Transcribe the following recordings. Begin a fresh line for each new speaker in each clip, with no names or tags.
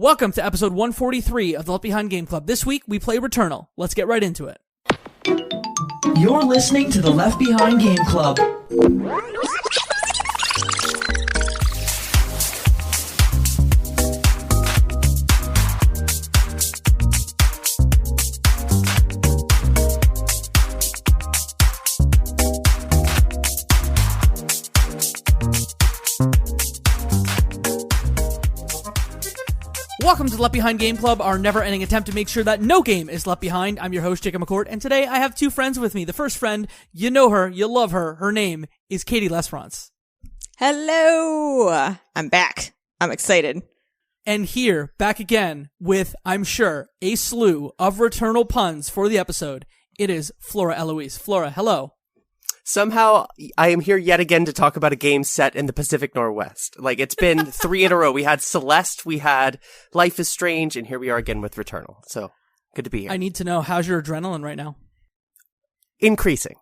Welcome to episode 143 of the Left Behind Game Club. This week, we play Returnal. Let's get right into it.
You're listening to the Left Behind Game Club.
Welcome to the Left Behind Game Club, our never-ending attempt to make sure that no game is left behind. I'm your host, Jacob McCourt, and today I have two friends with me. The first friend, you know her, you love her. Her name is Katie Lesfrance.
Hello! I'm back. I'm excited.
And here, back again, with, I'm sure, a slew of Returnal puns for the episode, it is Flora Eloise. Flora, hello.
Somehow, I am here yet again to talk about a game set in the Pacific Northwest. Like, it's been 3 in a row. We had Celeste, we had Life is Strange, and here we are again with Returnal. So, good to be here.
I need to know, how's your adrenaline right now?
Increasing.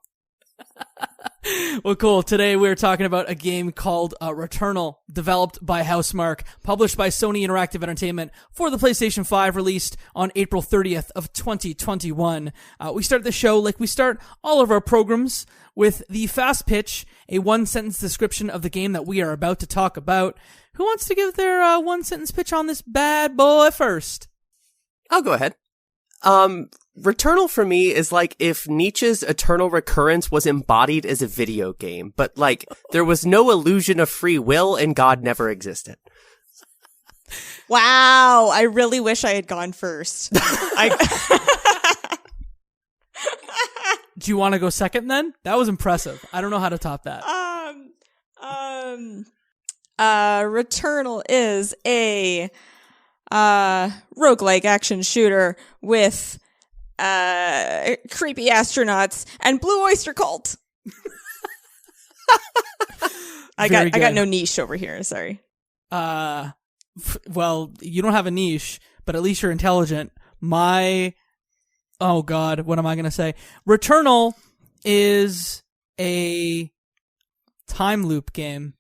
Well, cool. Today we're talking about a game called Returnal, developed by Housemarque, published by Sony Interactive Entertainment for the PlayStation 5, released on April 30th of 2021. We start the show like we start all of our programs with the fast pitch, a one-sentence description of the game that we are about to talk about. Who wants to give their one-sentence pitch on this bad boy first?
I'll go ahead. Returnal for me is like if Nietzsche's eternal recurrence was embodied as a video game, but like there was no illusion of free will and God never existed.
Wow, I really wish I had gone first.
Do you want to go second then? That was impressive. I don't know how to top that.
Returnal is a roguelike action shooter with creepy astronauts and Blue Oyster Cult. I got no niche over here, sorry.
Well, you don't have a niche, but at least you're intelligent. Oh god, what am I going to say? Returnal is a time loop game.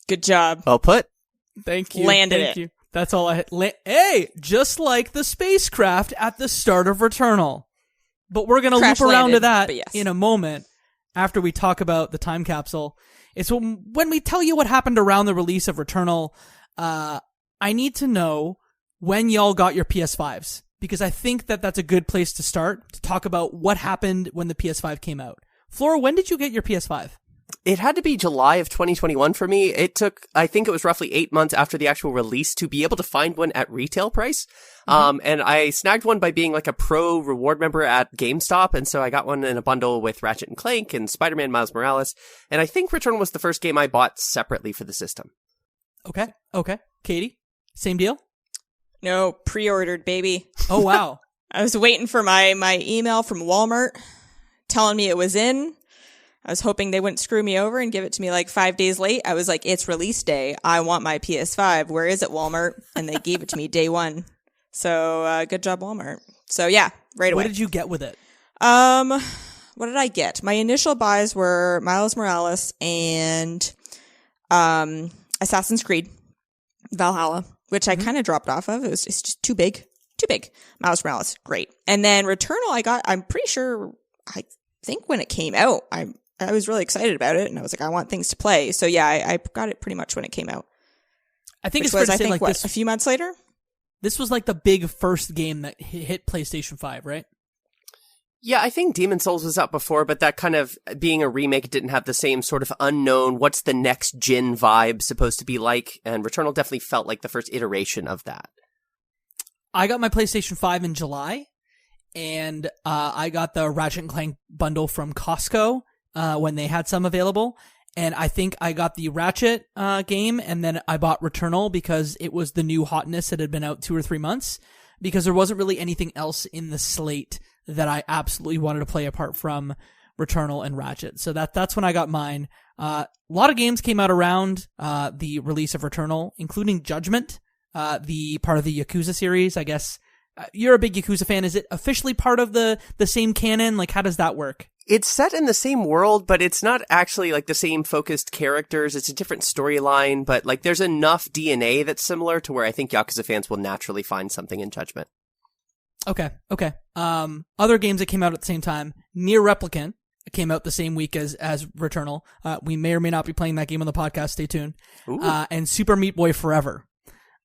Good job.
Well put.
Thank you.
Landed
it. That's all I had. Hey, just like the spacecraft at the start of Returnal. But we're going to loop around to that in a moment after we talk about the time capsule. It's when we tell you what happened around the release of Returnal, I need to know when y'all got your PS5s. Because I think that that's a good place to start to talk about what happened when the PS5 came out. Flora, when did you get your PS5?
It had to be July of 2021 for me. It took, I think it was roughly 8 months after the actual release to be able to find one at retail price. And I snagged one by being like a pro reward member at GameStop. And so I got one in a bundle with Ratchet and Clank and Spider-Man Miles Morales. And I think Returnal was the first game I bought separately for the system.
Okay. Katie, same deal?
No, pre-ordered, baby.
Oh, wow.
I was waiting for my email from Walmart telling me it was in. I was hoping they wouldn't screw me over and give it to me like 5 days late. I was like, it's release day. I want my PS5. Where is it, Walmart? And they gave it to me day one. So, good job, Walmart. So, yeah, right away.
What did you get with it?
What did I get? My initial buys were Miles Morales and Assassin's Creed Valhalla, which I kind of dropped off of. It's just too big. Miles Morales, great. And then Returnal, I'm pretty sure, I think when it came out, I was really excited about it, and I was like, I want things to play. So yeah, I got it pretty much when it came out.
I think it's fair to say like this,
a few months later?
This was like the big first game that hit PlayStation 5, right?
Yeah, I think Demon's Souls was out before, but that kind of, being a remake, didn't have the same sort of unknown, what's the next gen vibe supposed to be like, and Returnal definitely felt like the first iteration of that.
I got my PlayStation 5 in July, and I got the Ratchet and Clank bundle from Costco when they had some available, and I think I got the Ratchet game, and then I bought Returnal because it was the new hotness that had been out 2 or 3 months, because there wasn't really anything else in the slate that I absolutely wanted to play apart from Returnal and Ratchet. So that's when I got mine. A lot of games came out around the release of Returnal, including Judgment, the part of the Yakuza series. I guess you're a big Yakuza fan. Is it officially part of the same canon? Like, how does that work?
It's set in the same world, but it's not actually like the same focused characters. It's a different storyline, but like there's enough DNA that's similar to where I think Yakuza fans will naturally find something in Judgment.
Okay. Other games that came out at the same time, Nier Replicant came out the same week as Returnal. We may or may not be playing that game on the podcast. Stay tuned. And Super Meat Boy Forever.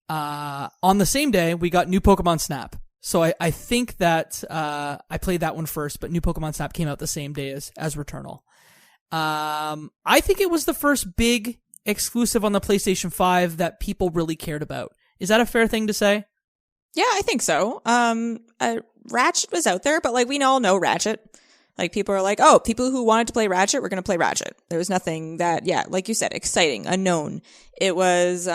On the same day, we got new Pokemon Snap. So I think that I played that one first, but new Pokemon Snap came out the same day as Returnal. I think it was the first big exclusive on the PlayStation 5 that people really cared about. Is that a fair thing to say?
Yeah, I think so. Ratchet was out there, but like we all know Ratchet. Like people are like, oh, people who wanted to play Ratchet were going to play Ratchet. There was nothing that, yeah, like you said, exciting, unknown. It was,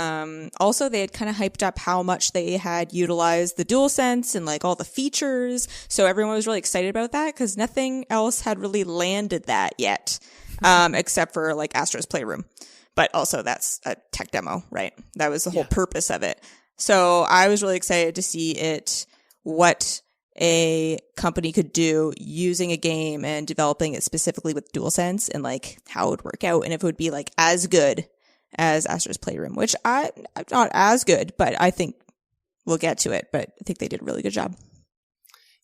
also they had kind of hyped up how much they had utilized the DualSense and like all the features. So everyone was really excited about that because nothing else had really landed that yet, except for like Astro's Playroom. But also that's a tech demo, right? That was the whole purpose of it. So I was really excited to see what a company could do using a game and developing it specifically with DualSense and like how it would work out and if it would be like as good as Astro's Playroom, which I'm not as good, but I think we'll get to it. But I think they did a really good job.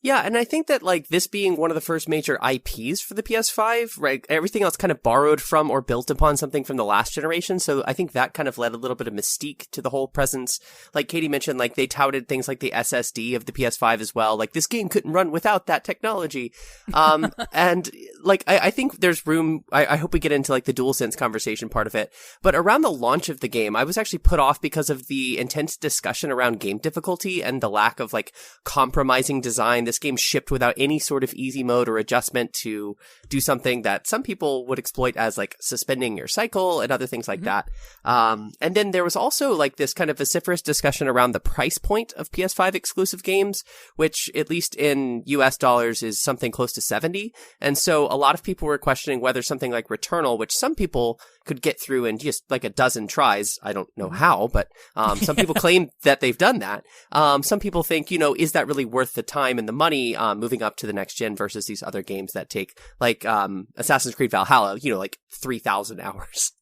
Yeah, and I think that, like, this being one of the first major IPs for the PS5, right, everything else kind of borrowed from or built upon something from the last generation, so I think that kind of led a little bit of mystique to the whole presence. Like Katie mentioned, like, they touted things like the SSD of the PS5 as well, like, this game couldn't run without that technology. And, like, I think there's room, I hope we get into, like, the DualSense conversation part of it, but around the launch of the game, I was actually put off because of the intense discussion around game difficulty and the lack of, like, compromising design. This game shipped without any sort of easy mode or adjustment to do something that some people would exploit as like suspending your cycle and other things like that. And then there was also like this kind of vociferous discussion around the price point of PS5 exclusive games, which at least in US dollars is something close to 70. And so a lot of people were questioning whether something like Returnal, which some people could get through in just like a dozen tries. I don't know how, but some people claim that they've done that. Some people think, you know, is that really worth the time and the money moving up to the next gen versus these other games that take like Assassin's Creed Valhalla, you know, like 3,000 hours.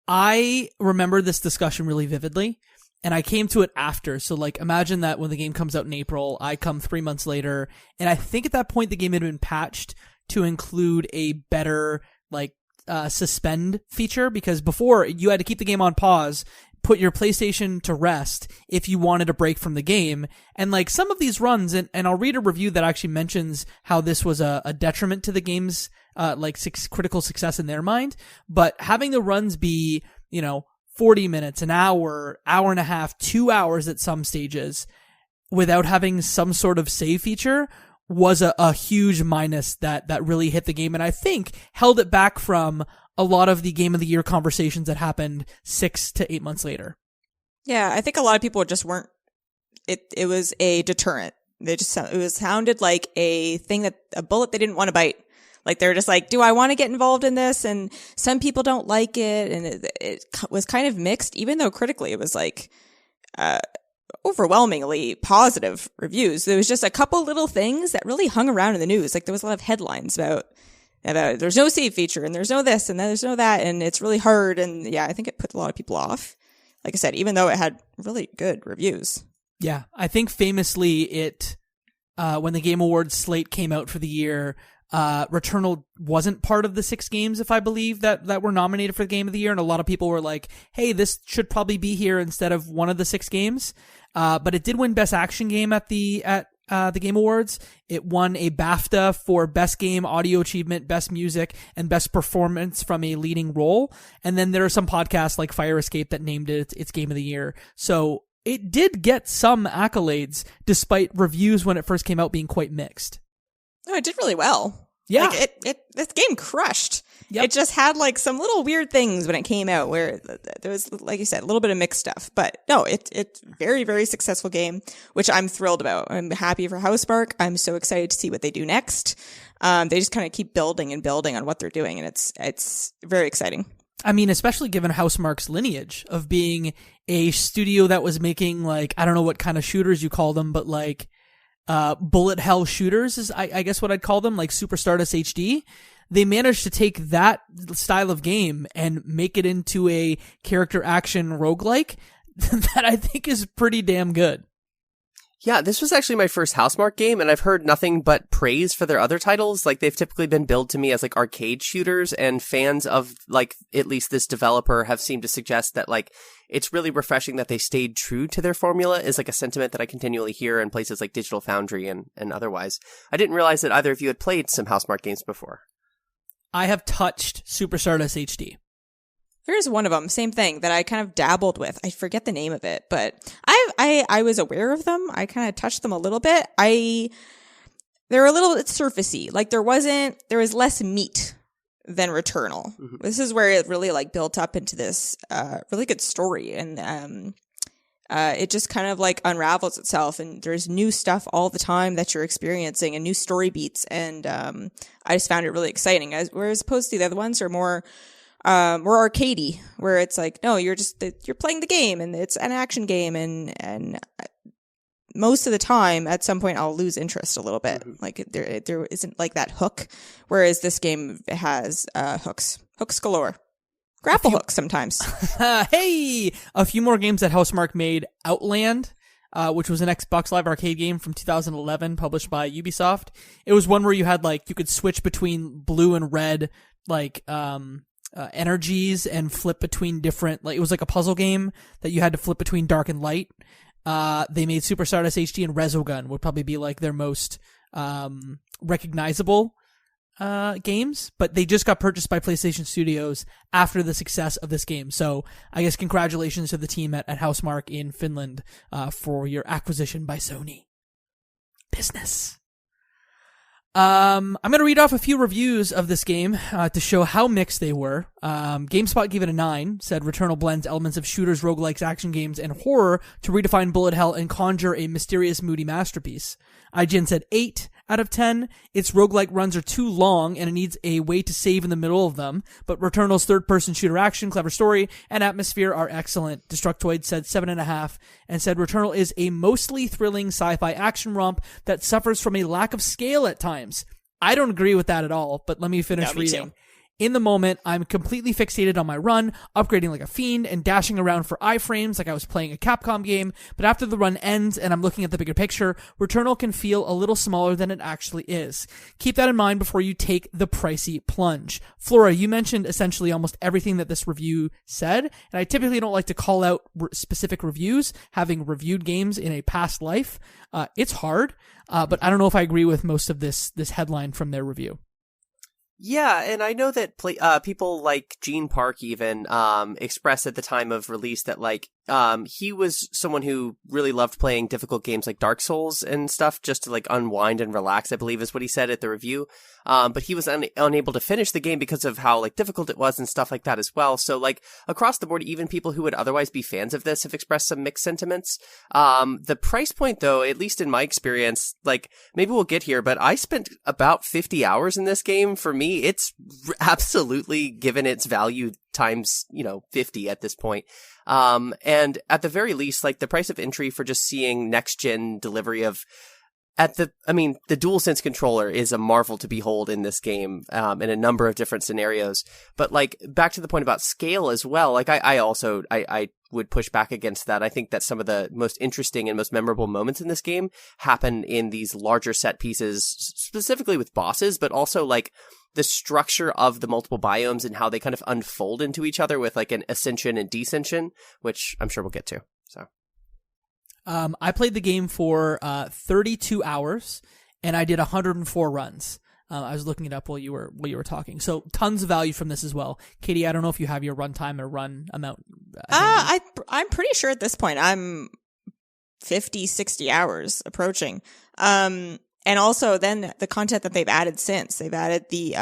I remember this discussion really vividly, and I came to it after. So like imagine that when the game comes out in April, I come 3 months later, and I think at that point the game had been patched to include a better like suspend feature, because before you had to keep the game on pause, put your PlayStation to rest if you wanted a break from the game. And like some of these runs, and I'll read a review that actually mentions how this was a detriment to the game's critical success in their mind. But having the runs be, you know, 40 minutes, an hour, hour and a half, 2 hours at some stages without having some sort of save feature was a huge minus that really hit the game, and I think held it back from a lot of the Game of the Year conversations that happened 6 to 8 months later.
Yeah, I think a lot of people just weren't. It was a deterrent. It sounded like a bullet they didn't want to bite. Like they're just like, do I want to get involved in this? And some people don't like it, and it was kind of mixed, even though critically it was like overwhelmingly positive reviews. There was just a couple little things that really hung around in the news. Like there was a lot of headlines about there's no save feature and there's no this and there's no that and it's really hard. And yeah, I think it put a lot of people off. Like I said, even though it had really good reviews.
Yeah, I think famously when the Game Awards slate came out for the year, Returnal wasn't part of the 6 games, if I believe, that were nominated for the Game of the Year, and a lot of people were like, hey, this should probably be here instead of one of the 6 games. But it did win Best Action Game at the Game Awards. It won a BAFTA for Best Game, Audio Achievement, Best Music, and Best Performance from a Leading Role. And then there are some podcasts like Fire Escape that named it its Game of the Year. So it did get some accolades, despite reviews when it first came out being quite mixed.
No, it did really well.
Yeah.
Like this game crushed.
Yep.
It just had like some little weird things when it came out where there was, like you said, a little bit of mixed stuff. But no, it's very, very successful game, which I'm thrilled about. I'm happy for Housemarque. I'm so excited to see what they do next. They just kind of keep building and building on what they're doing, and it's very exciting.
I mean, especially given Housemarque's lineage of being a studio that was making like, I don't know what kind of shooters you call them, but like bullet hell shooters is I guess what I'd call them, like Super Stardust HD. they managed to take that style of game and make it into a character action roguelike that I think is pretty damn good.
Yeah, this was actually my first Housemarque game, and I've heard nothing but praise for their other titles. Like, they've typically been billed to me as, like, arcade shooters, and fans of, like, at least this developer have seemed to suggest that, like, it's really refreshing that they stayed true to their formula is, like, a sentiment that I continually hear in places like Digital Foundry and otherwise. I didn't realize that either of you had played some Housemarque games before.
I have touched Super Stardust HD.
Here's one of them, same thing that I kind of dabbled with. I forget the name of it, but I was aware of them. I kind of touched them a little bit. They're a little bit surfacey. Like there was less meat than Returnal. Mm-hmm. This is where it really like built up into this really good story, and it just kind of like unravels itself, and there's new stuff all the time that you're experiencing and new story beats, and I just found it really exciting. Whereas opposed to the other ones are more arcadey, where it's like, no, you're playing the game and it's an action game, and most of the time at some point I'll lose interest a little bit. Mm-hmm. Like there isn't like that hook, whereas this game has hooks galore. Grapple hooks sometimes.
Hey, a few more games that Housemarque made. Outland, which was an Xbox Live Arcade game from 2011, published by Ubisoft. It was one where you had like, you could switch between blue and red, like, energies and flip between different, like, it was like a puzzle game that you had to flip between dark and light. They made Super Stardust HD, and Resogun would probably be like their most, recognizable, games, but they just got purchased by PlayStation Studios after the success of this game. So I guess congratulations to the team at Housemarque in Finland, for your acquisition by Sony. Business. I'm going to read off a few reviews of this game to show how mixed they were. GameSpot gave it a 9, said Returnal blends elements of shooters, roguelikes, action games, and horror to redefine bullet hell and conjure a mysterious, moody masterpiece. IGN said 8 out of 10. Its roguelike runs are too long and it needs a way to save in the middle of them, but Returnal's third-person shooter action, clever story, and atmosphere are excellent. Destructoid said 7.5 and said Returnal is a mostly thrilling sci-fi action romp that suffers from a lack of scale at times. I don't agree with that at all, but let me finish reading. In the moment, I'm completely fixated on my run, upgrading like a fiend, and dashing around for iframes like I was playing a Capcom game, but after the run ends and I'm looking at the bigger picture, Returnal can feel a little smaller than it actually is. Keep that in mind before you take the pricey plunge. Flora, you mentioned essentially almost everything that this review said, and I typically don't like to call out specific reviews, having reviewed games in a past life. It's hard, but I don't know if I agree with most of this headline from their review.
Yeah, and I know that people like Gene Park even expressed at the time of release that like he was someone who really loved playing difficult games like Dark Souls and stuff just to like unwind and relax, I believe is what he said at the review. But he was unable to finish the game because of how like difficult it was and stuff like that as well. So like across the board, even people who would otherwise be fans of this have expressed some mixed sentiments. The price point though, at least in my experience, like maybe we'll get here, but I spent about 50 hours in this game. For me, it's absolutely given its value times, 50 at this point. And at the very least, like the price of entry for just seeing next gen delivery of the DualSense controller is a marvel to behold in this game, in a number of different scenarios. But like back to the point about scale as well, like I would push back against that. I think that some of the most interesting and most memorable moments in this game happen in these larger set pieces, specifically with bosses, but also like the structure of the multiple biomes and how they kind of unfold into each other with like an ascension and descension, which I'm sure we'll get to. So,
I played the game for 32 hours and I did 104 runs. I was looking it up while you were talking. So tons of value from this as well. Katie, I don't know if you have your run time or run amount.
I'm pretty sure at this point I'm 50, 60 hours approaching. And also then the content that they've added since. They've added the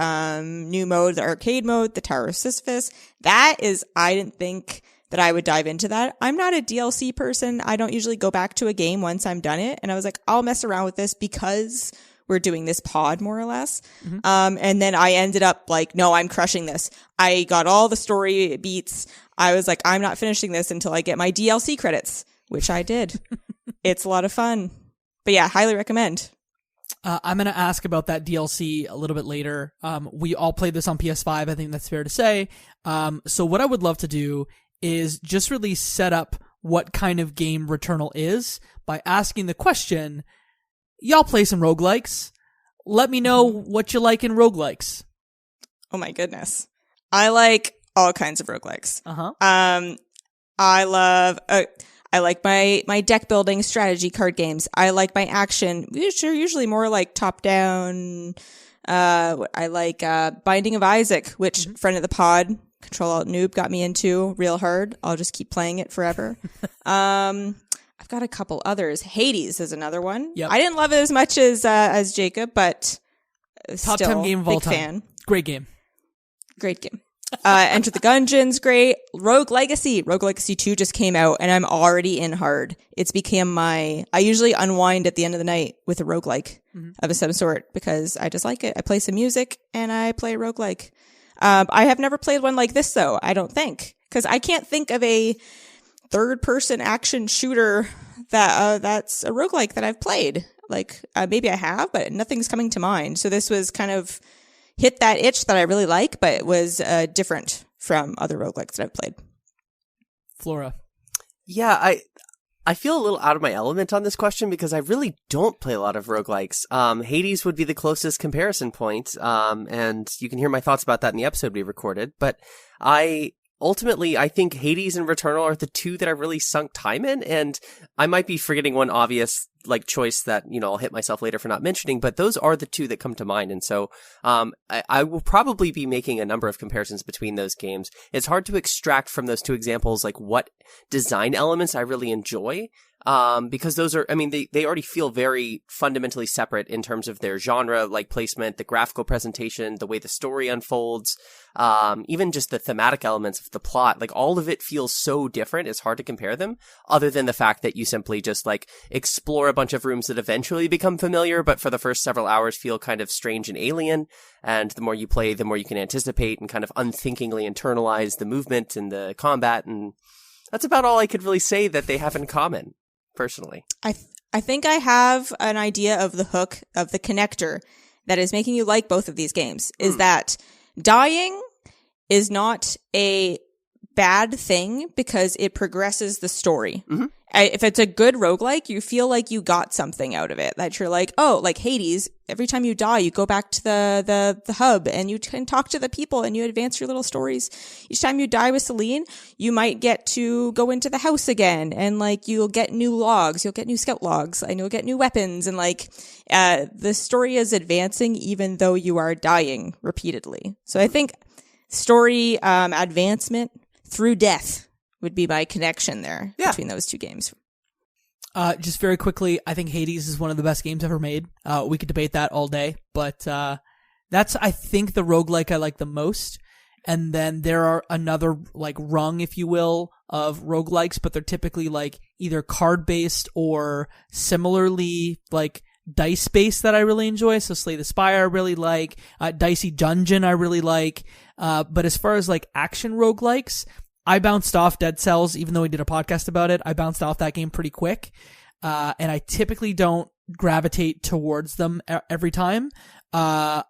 new mode, the arcade mode, the Tower of Sisyphus. I didn't think that I would dive into that. I'm not a DLC person. I don't usually go back to a game once I'm done it. And I was like, I'll mess around with this because we're doing this pod more or less. Mm-hmm. And then I ended up like, no, I'm crushing this. I got all the story beats. I was like, I'm not finishing this until I get my DLC credits, which I did. It's a lot of fun. But yeah, highly recommend.
I'm going to ask about that DLC a little bit later. We all played this on PS5. I think that's fair to say. So what I would love to do is just really set up what kind of game Returnal is by asking the question, y'all play some roguelikes? Let me know what you like in roguelikes.
Oh my goodness. I like all kinds of roguelikes. I like my deck building strategy card games. I like my action, which are usually more like top down. I like Binding of Isaac, which friend of the pod, Control Alt Noob, got me into real hard. I'll just keep playing it forever. I've got a couple others. Hades is another one.
Yep.
I didn't love it as much as Jacob, but
Top
still
10 game of all
big
time.
fan.
Great game.
Great game. Enter the Gungeon's great. Rogue Legacy 2 just came out and I'm already in hard. It's become I usually unwind at the end of the night with a roguelike of some sort because I just like it. I play some music and I play roguelike. I have never played one like this though, I don't think. Cause I can't think of a third person action shooter that's a roguelike that I've played. Like, maybe I have, but nothing's coming to mind. So this was kind of hit that itch that I really like, but it was different from other roguelikes that I've played.
Flora.
Yeah, I feel a little out of my element on this question because I really don't play a lot of roguelikes. Hades would be the closest comparison point, and you can hear my thoughts about that in the episode we recorded, but ultimately, I think Hades and Returnal are the two that I really sunk time in, and I might be forgetting one obvious choice that, I'll hit myself later for not mentioning, but those are the two that come to mind. And so, I will probably be making a number of comparisons between those games. It's hard to extract from those two examples, what design elements I really enjoy. Because those are, they already feel very fundamentally separate in terms of their genre, placement, the graphical presentation, the way the story unfolds, even just the thematic elements of the plot, all of it feels so different. It's hard to compare them other than the fact that you simply just explore a bunch of rooms that eventually become familiar, but for the first several hours feel kind of strange and alien. And the more you play, the more you can anticipate and kind of unthinkingly internalize the movement and the combat. And that's about all I could really say that they have in common. Personally,
I think I have an idea of the hook, of the connector that is making you like both of these games, is that dying is not a bad thing because it progresses the story. If it's a good roguelike, you feel like you got something out of it, that you're like, oh, like Hades, every time you die, you go back to the hub and you can talk to the people and you advance your little stories. Each time you die with Celine, you might get to go into the house again and you'll get new logs, you'll get new scout logs and you'll get new weapons and the story is advancing even though you are dying repeatedly. So I think story advancement through death would be my connection there between those two games.
Just very quickly, I think Hades is one of the best games ever made. We could debate that all day, but that's, I think, the roguelike I like the most. And then there are another, rung, if you will, of roguelikes, but they're typically, either card-based or similarly, dice-based that I really enjoy. So Slay the Spire I really like. Dicey Dungeon I really like. But as far as, action roguelikes, I bounced off Dead Cells, even though we did a podcast about it. I bounced off that game pretty quick. And I typically don't gravitate towards them every time. I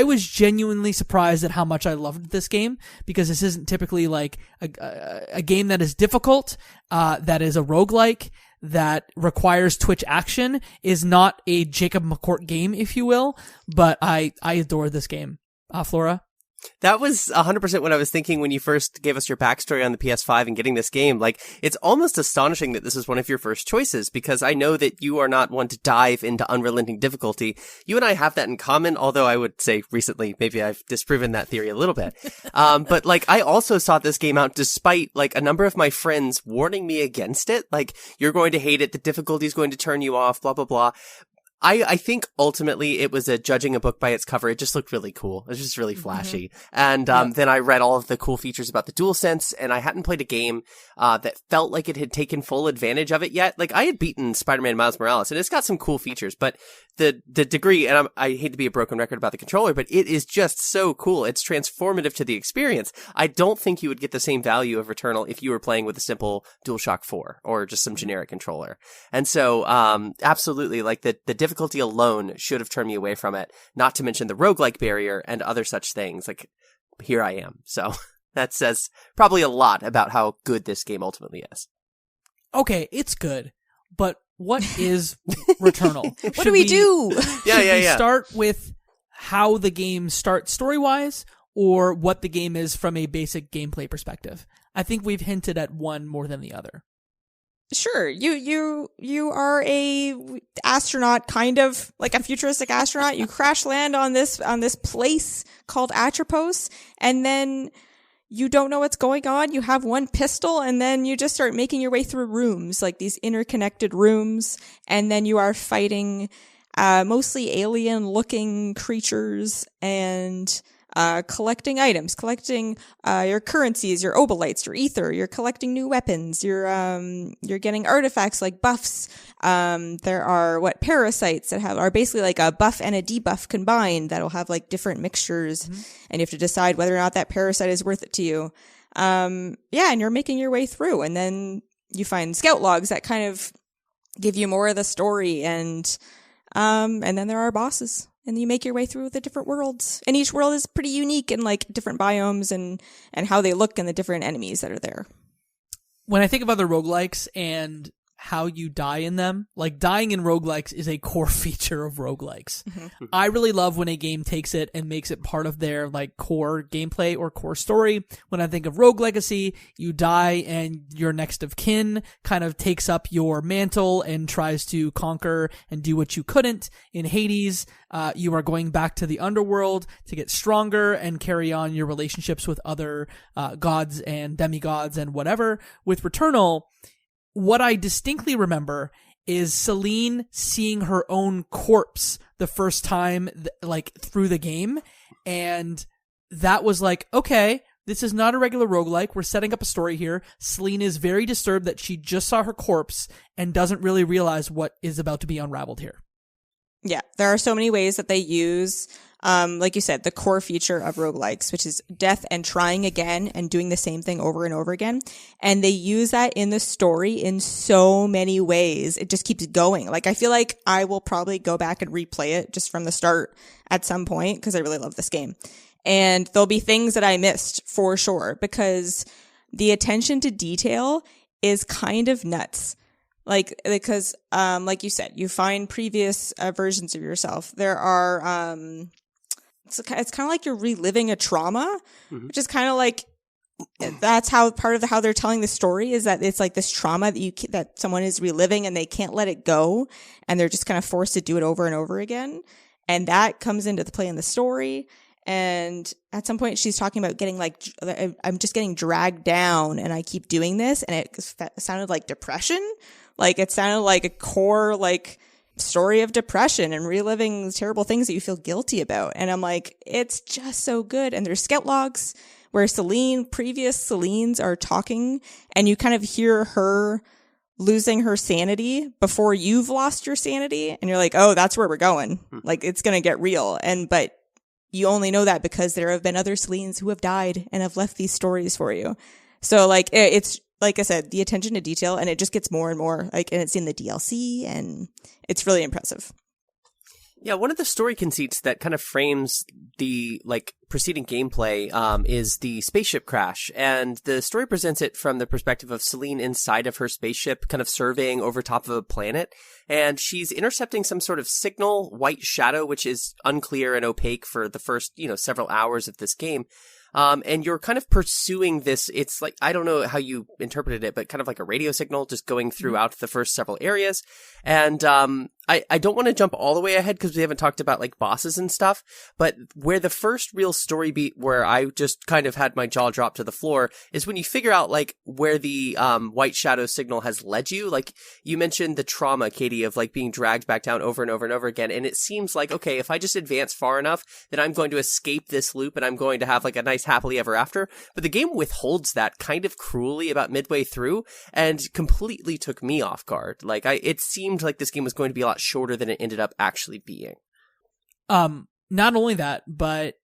was genuinely surprised at how much I loved this game, because this isn't typically a game that is difficult, that is a roguelike, that requires twitch action, is not a Jacob McCourt game, if you will, but I adore this game. Flora?
That was 100% what I was thinking when you first gave us your backstory on the PS5 and getting this game. It's almost astonishing that this is one of your first choices, because I know that you are not one to dive into unrelenting difficulty. You and I have that in common, although I would say recently maybe I've disproven that theory a little bit. But I also sought this game out despite a number of my friends warning me against it. You're going to hate it, the difficulty is going to turn you off, blah, blah, blah. I think ultimately it was judging a book by its cover. It just looked really cool. It was just really flashy. And then I read all of the cool features about the DualSense, and I hadn't played a game that felt like it had taken full advantage of it yet. I had beaten Spider-Man Miles Morales, and it's got some cool features, but the degree, and I hate to be a broken record about the controller, but it is just so cool. It's transformative to the experience. I don't think you would get the same value of Returnal if you were playing with a simple DualShock 4 or just some generic controller. And so, absolutely, the difficulty alone should have turned me away from it, not to mention the roguelike barrier and other such things. Like, here I am. So that says probably a lot about how good this game ultimately is.
Okay, it's good, but what is Returnal?
What do we do?
Should we start with how the game starts story-wise, or what the game is from a basic gameplay perspective? I think we've hinted at one more than the other.
Sure. You are a astronaut, kind of like a futuristic astronaut. You crash land on this place called Atropos, and then you don't know what's going on. You have one pistol, and then you just start making your way through rooms, like these interconnected rooms, and then you are fighting mostly alien-looking creatures and collecting items, collecting your currencies, your obolites, your ether. You're collecting new weapons. You're getting artifacts like buffs. There are parasites that are basically like a buff and a debuff combined that'll have like different mixtures, and you have to decide whether or not that parasite is worth it to you. And you're making your way through, and then you find scout logs that kind of give you more of the story, and then there are bosses. And you make your way through the different worlds. And each world is pretty unique in like different biomes and how they look and the different enemies that are there.
When I think of other roguelikes and how you die in them, like dying in roguelikes is a core feature of roguelikes. Mm-hmm. I really love when a game takes it and makes it part of their like core gameplay or core story. When I think of Rogue Legacy, you die and your next of kin kind of takes up your mantle and tries to conquer and do what you couldn't. In Hades, you are going back to the underworld to get stronger and carry on your relationships with other gods and demigods and whatever. With Returnal, what I distinctly remember is Celine seeing her own corpse the first time, like, through the game. And that was like, okay, this is not a regular roguelike. We're setting up a story here. Celine is very disturbed that she just saw her corpse and doesn't really realize what is about to be unraveled here.
Yeah, there are so many ways that they use, like you said, the core feature of roguelikes, which is death and trying again and doing the same thing over and over again. And they use that in the story in so many ways. It just keeps going. Like, I feel like I will probably go back and replay it just from the start at some point because I really love this game. And there'll be things that I missed for sure because the attention to detail is kind of nuts. Like, because, like you said, you find previous versions of yourself. There are, it's kind of like you're reliving a trauma, which is kind of like, that's how part of how they're telling the story is that it's like this trauma that someone is reliving and they can't let it go. And they're just kind of forced to do it over and over again. And that comes into the play in the story. And at some point she's talking about getting like, I'm just getting dragged down and I keep doing this. And it sounded like depression. Like, it sounded like a core, like, story of depression and reliving terrible things that you feel guilty about. And I'm like, it's just so good. And there's scout logs where previous Celines are talking, and you kind of hear her losing her sanity before you've lost your sanity. And you're like, oh, that's where we're going. Like, it's going to get real. But you only know that because there have been other Celines who have died and have left these stories for you. So, like, it's, like I said, the attention to detail, and it just gets more and more, like, and it's in the DLC, and it's really impressive.
Yeah, one of the story conceits that kind of frames the, like, preceding gameplay is the spaceship crash, and the story presents it from the perspective of Celine inside of her spaceship, kind of surveying over top of a planet, and she's intercepting some sort of signal, white shadow, which is unclear and opaque for the first, several hours of this game. And you're kind of pursuing this, it's like, I don't know how you interpreted it, but kind of like a radio signal just going throughout the first several areas. And, I don't want to jump all the way ahead because we haven't talked about like bosses and stuff, but where the first real story beat where I just kind of had my jaw drop to the floor is when you figure out like where the, white shadow signal has led you. Like you mentioned the trauma, Katie, of like being dragged back down over and over and over again. And it seems like, okay, if I just advance far enough, then I'm going to escape this loop and I'm going to have like a nice happily ever after. But the game withholds that kind of cruelly about midway through and completely took me off guard. Like it seemed like this game was going to be a lot shorter than it ended up actually being.
Not only that, but,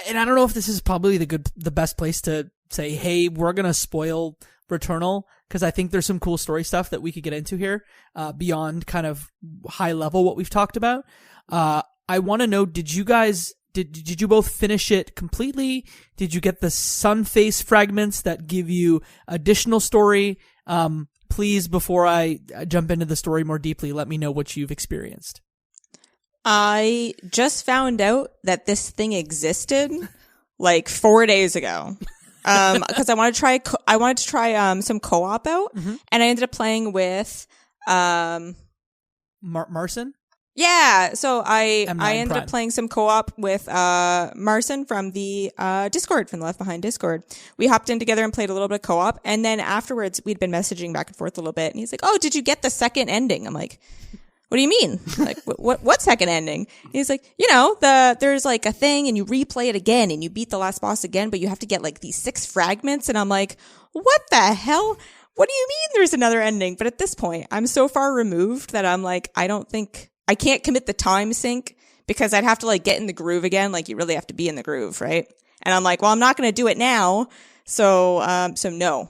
and I don't know if this is probably the best place to say, hey, we're gonna spoil Returnal, because I think there's some cool story stuff that we could get into here, beyond kind of high level what we've talked about. I want to know, did you guys, did you both finish it completely? Did you get the sun face fragments that give you additional story? Please, before I jump into the story more deeply, let me know what you've experienced.
I just found out that this thing existed like 4 days ago. Because I wanted to try some co-op out, and I ended up playing with
Marcin?
Yeah, so I
M9
ended
Prime.
up playing some co-op with Marcin from the Discord, from the Left Behind Discord. We hopped in together and played a little bit of co-op, and then afterwards we'd been messaging back and forth a little bit, and he's like, "Oh, did you get the second ending?" I'm like, "What do you mean? Like, what second ending?" And he's like, there's like a thing, and you replay it again, and you beat the last boss again, but you have to get like these 6 fragments, and I'm like, "What the hell? What do you mean there's another ending?" But at this point, I'm so far removed that I'm like, I can't commit the time sync because I'd have to like get in the groove again. Like you really have to be in the groove, right? And I'm like, well, I'm not going to do it now. So no.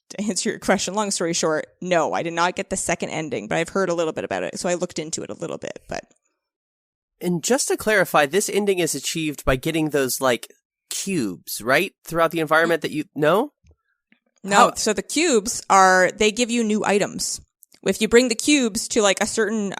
To answer your question, long story short, no, I did not get the second ending, but I've heard a little bit about it. So I looked into it a little bit, but.
And just to clarify, this ending is achieved by getting those like cubes, right? Throughout the environment that you know?
No. So the cubes they give you new items. If you bring the cubes to like a certain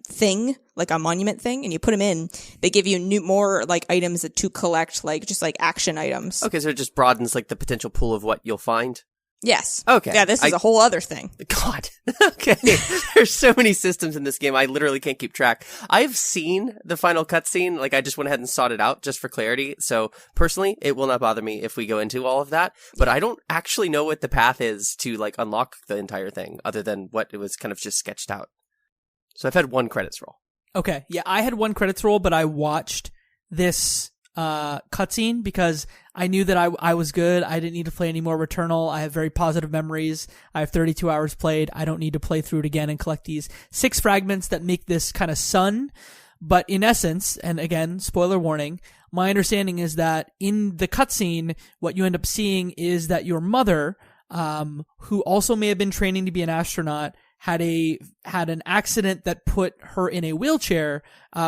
thing, like a monument thing, and you put them in, they give you more like items to collect, like just like action items.
Okay, so it just broadens like the potential pool of what you'll find.
Yes.
Okay.
Yeah, this is a whole other thing.
God. Okay. There's so many systems in this game. I literally can't keep track. I've seen the final cutscene. Like, I just went ahead and sought it out just for clarity. So personally, it will not bother me if we go into all of that. But I don't actually know what the path is to like unlock the entire thing other than what it was kind of just sketched out. So I've had 1 credits roll.
Okay. Yeah, I had 1 credits roll, but I watched this cutscene because I knew that I was good. I didn't need to play any more Returnal. I have very positive memories. I have 32 hours played. I don't need to play through it again and collect these 6 fragments that make this kind of sun. But in essence, and again, spoiler warning, my understanding is that in the cutscene, what you end up seeing is that your mother, who also may have been training to be an astronaut, had an accident that put her in a wheelchair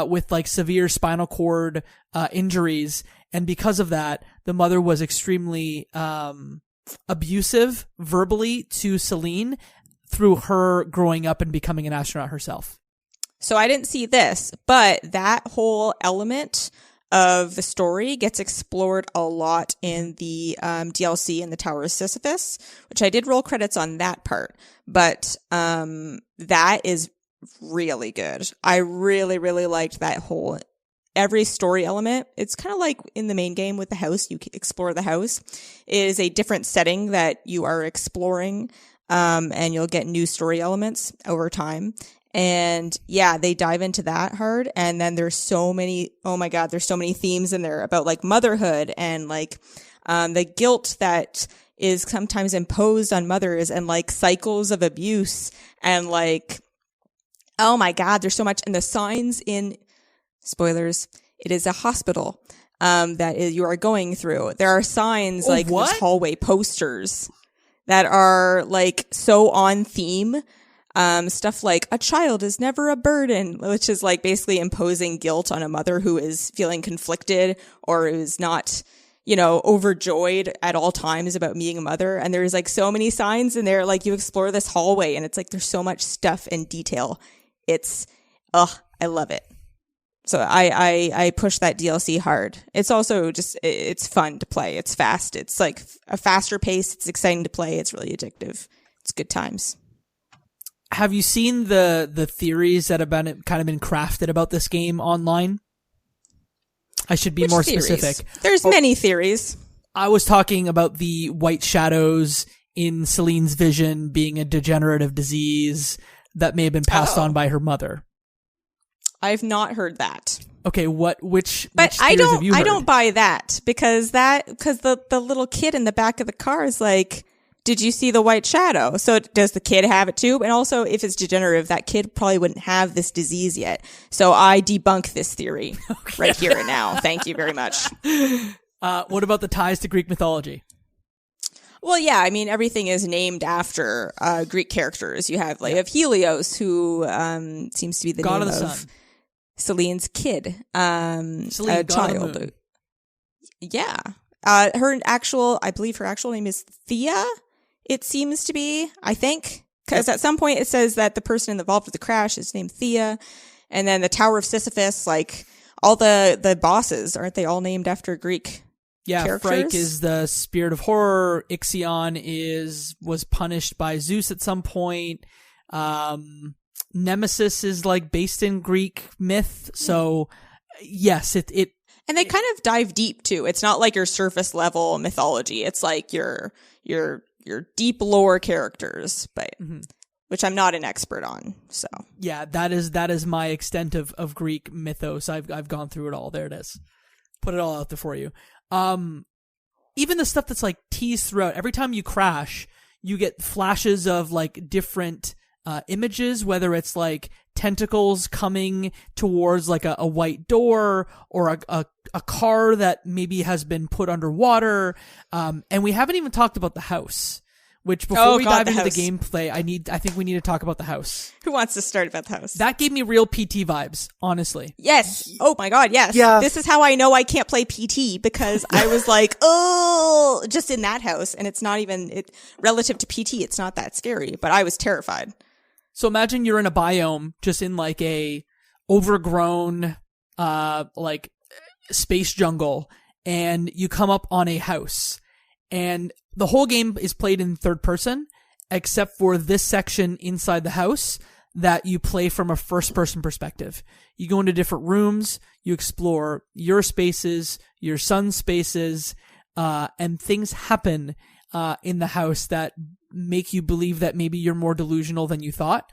with like severe spinal cord injuries, and because of that, the mother was extremely abusive verbally to Celine through her growing up and becoming an astronaut herself.
So I didn't see this, but that whole element of the story gets explored a lot in the DLC in the Tower of Sisyphus, which I did roll credits on that part, but that is really good. I really, really liked that whole, every story element. It's kind of like in the main game with the house, you explore the house. It is a different setting that you are exploring, and you'll get new story elements over time. And yeah, they dive into that hard. And then there's so many, oh my God, there's so many themes in there about like motherhood and like, the guilt that is sometimes imposed on mothers and like cycles of abuse and like, oh my God, there's so much. And the signs in, spoilers, it is a hospital, you are going through. There are signs like
what?
these hallway posters that are like so on theme. Stuff like a child is never a burden, which is like basically imposing guilt on a mother who is feeling conflicted or is not, overjoyed at all times about being a mother. And there's like so many signs in there, like you explore this hallway and it's like, there's so much stuff and detail. I love it. So I push that DLC hard. It's also just, it's fun to play. It's fast. It's like a faster pace. It's exciting to play. It's really addictive. It's good times.
Have you seen the theories that have been kind of been crafted about this game online? I should be more specific.
There's many theories.
I was talking about the white shadows in Celine's vision being a degenerative disease that may have been passed on by her mother.
I've not heard that.
Okay, which
But
theories have you heard?
I don't buy that because the little kid in the back of the car is like, did you see the white shadow? So does the kid have it too? And also, if it's degenerative, that kid probably wouldn't have this disease yet. So I debunk this theory right here and now. Thank you very much.
What about the ties to Greek mythology?
Well, yeah, I mean, everything is named after Greek characters. You have like Helios, who seems to be the
God
name
of the
of
sun.
Celine's kid,
Celine,
a
God of the
child.
moon.
Yeah, I believe her actual name is Thea. It seems to be, I think, because at some point it says that the person involved with the crash is named Thea, and then the Tower of Sisyphus, like all the bosses, aren't they all named after Greek?
Yeah,
characters?
Phrike is the spirit of horror. Ixion was punished by Zeus at some point. Nemesis is like based in Greek myth. So yes, it
And they kind of dive deep too. It's not like your surface level mythology. It's like your deep lore characters, but which I'm not an expert on. So
yeah, that is my extent of Greek mythos. I've gone through it all. There it is. Put it all out there for you. Even the stuff that's like teased throughout. Every time you crash, you get flashes of like different images, whether it's like tentacles coming towards like a white door or a car that maybe has been put underwater. And we haven't even talked about the house, which before we dive into the gameplay, I think we need to talk about the house.
Who wants to start about the house?
That gave me real PT vibes, honestly.
Yes. Oh my God. Yes.
Yeah.
This is how I know I can't play PT, because I was like, oh, just in that house. And it's not even relative to PT. It's not that scary, but I was terrified.
So imagine you're in a biome, just in like a overgrown, like space jungle, and you come up on a house, and the whole game is played in third person, except for this section inside the house that you play from a first person perspective. You go into different rooms, you explore your spaces, your son's spaces, and things happen in the house that make you believe that maybe you're more delusional than you thought.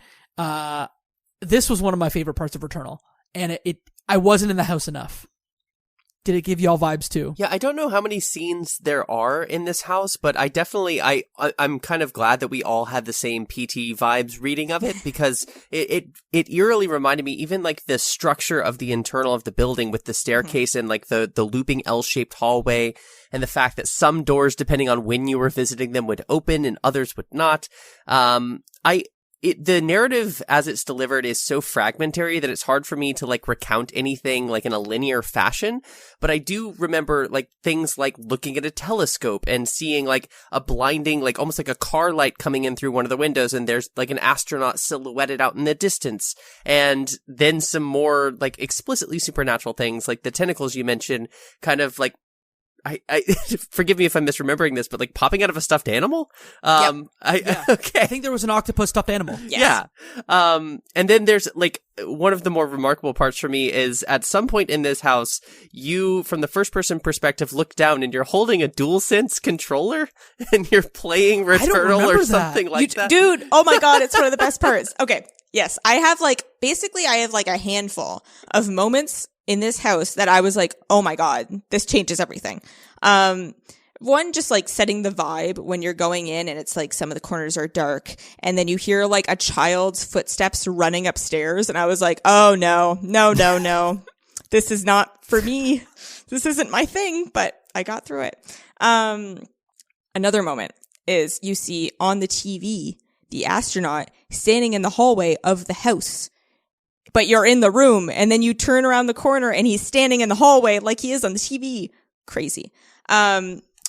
This was one of my favorite parts of Returnal, and I wasn't in the house enough. Did it give y'all vibes too?
Yeah, I don't know how many scenes there are in this house, but I definitely, I'm kind of glad that we all had the same PT vibes reading of it, because it eerily reminded me, even like the structure of the internal of the building with the staircase and like the looping L-shaped hallway, and the fact that some doors, depending on when you were visiting them, would open and others would not. The narrative as it's delivered is so fragmentary that it's hard for me to like recount anything like in a linear fashion. But I do remember like things like looking at a telescope and seeing like a blinding, like almost like a car light coming in through one of the windows, and there's like an astronaut silhouetted out in the distance. And then some more like explicitly supernatural things, like the tentacles you mentioned, kind of like, I forgive me if I'm misremembering this, but like popping out of a stuffed animal. Okay.
I think there was an octopus stuffed animal.
Yes.
Yeah. And then there's like one of the more remarkable parts for me is at some point in this house, you from the first person perspective look down and you're holding a DualSense controller and you're playing Returnal or something like that.
Dude, oh my God, it's one of the best parts. Okay. Yes. I have like a handful of moments in this house that I was like, oh my God, this changes everything. One, just like setting the vibe when you're going in and it's like some of the corners are dark, and then you hear like a child's footsteps running upstairs, and I was like, oh no. This is not for me. This isn't my thing, but I got through it. Another moment is you see on the TV the astronaut standing in the hallway of the house, but you're in the room, and then you turn around the corner and he's standing in the hallway like he is on the TV. Crazy.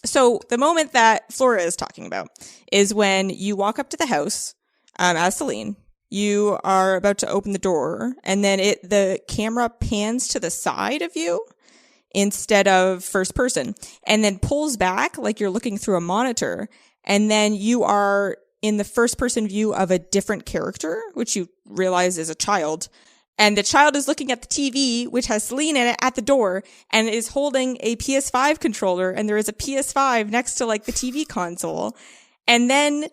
So the moment that Flora is talking about is when you walk up to the house, as Celine, you are about to open the door, and then the camera pans to the side of you instead of first person, and then pulls back like you're looking through a monitor, and then you are in the first person view of a different character, which you realize is a child. And the child is looking at the TV, which has Celine in it, at the door, and is holding a PS5 controller, and there is a PS5 next to like the TV console. And then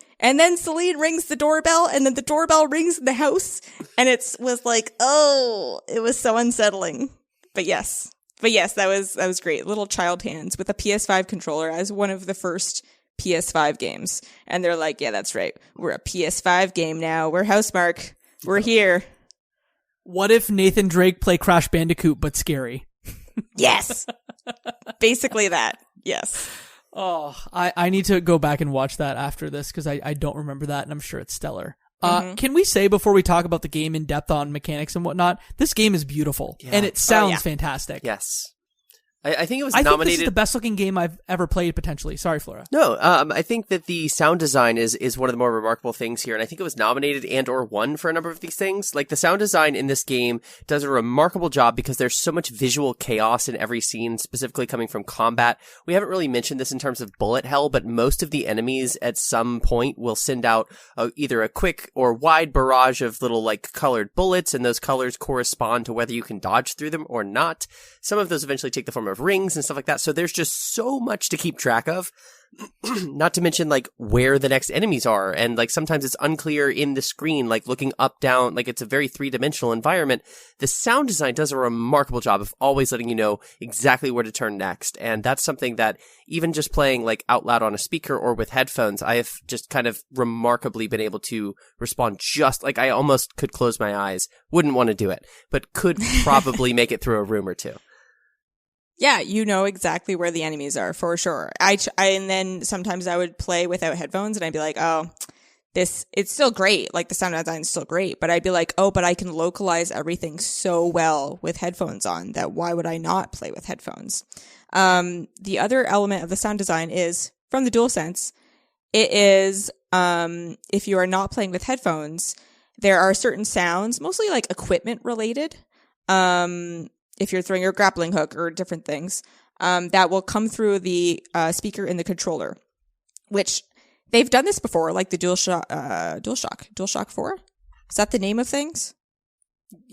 Celine rings the doorbell, and then the doorbell rings in the house, and was like, oh, it was so unsettling. But yes, that was great. Little child hands with a PS5 controller as one of the first PS5 games. And they're like, yeah, that's right. We're a PS5 game now. We're Housemarque. We're here.
What if Nathan Drake play Crash Bandicoot but scary?
Yes. Basically that. Yes.
Oh, I need to go back and watch that after this because I don't remember that, and I'm sure it's stellar. Can we say before we talk about the game in depth on mechanics and whatnot, this game is beautiful and it sounds fantastic.
Yes. I think it was
nominated.
nominated.
I think this is the best looking game I've ever played, potentially. Sorry, Flora.
No, I think that the sound design is one of the more remarkable things here, and I think it was nominated and or won for a number of these things. Like, the sound design in this game does a remarkable job because there's so much visual chaos in every scene, specifically coming from combat. We haven't really mentioned this in terms of bullet hell, but most of the enemies at some point will send out either a quick or wide barrage of little, like, colored bullets, and those colors correspond to whether you can dodge through them or not. Some of those eventually take the form of rings and stuff like that. So there's just so much to keep track of. Not to mention, like, where the next enemies are. And, like, sometimes it's unclear in the screen, like, looking up, down, like, it's a very three-dimensional environment. The sound design does a remarkable job of always letting you know exactly where to turn next. And that's something that even just playing, like, out loud on a speaker or with headphones, I have just kind of remarkably been able to respond just, like, I almost could close my eyes. Wouldn't want to do it, but could probably make it through a room or two.
Yeah, you know exactly where the enemies are for sure. And then sometimes I would play without headphones and I'd be like, oh, it's still great. Like, the sound design is still great, but I'd be like, oh, but I can localize everything so well with headphones on that why would I not play with headphones? The other element of the sound design is from the DualSense. It is, if you are not playing with headphones, there are certain sounds, mostly like equipment related, if you're throwing your grappling hook or different things, that will come through the speaker in the controller, which they've done this before, like the DualShock 4. Is that the name of things?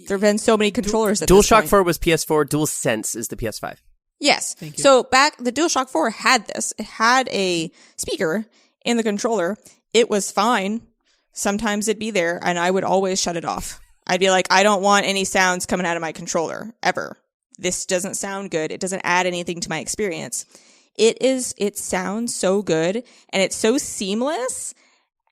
There have been so many controllers at this
DualShock
point.
4 was PS4, DualSense is the PS5.
Yes.
Thank you.
So the DualShock 4 had this. It had a speaker in the controller. It was fine. Sometimes it'd be there, and I would always shut it off. I'd be like, I don't want any sounds coming out of my controller, ever. This doesn't sound good. It doesn't add anything to my experience. It sounds so good, and it's so seamless,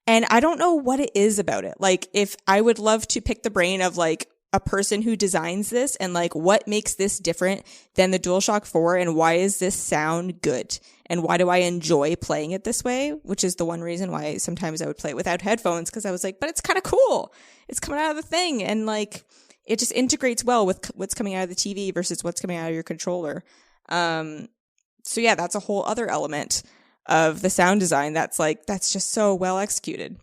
and I don't know what it is about it. Like, if I would love to pick the brain of, like, a person who designs this, and, like, what makes this different than the DualShock 4, and why is this sound good? And why do I enjoy playing it this way? Which is the one reason why sometimes I would play it without headphones, because I was like, but it's kind of cool. It's coming out of the thing. And, like, it just integrates well with what's coming out of the TV versus what's coming out of your controller. So yeah, that's a whole other element of the sound design that's just so well executed.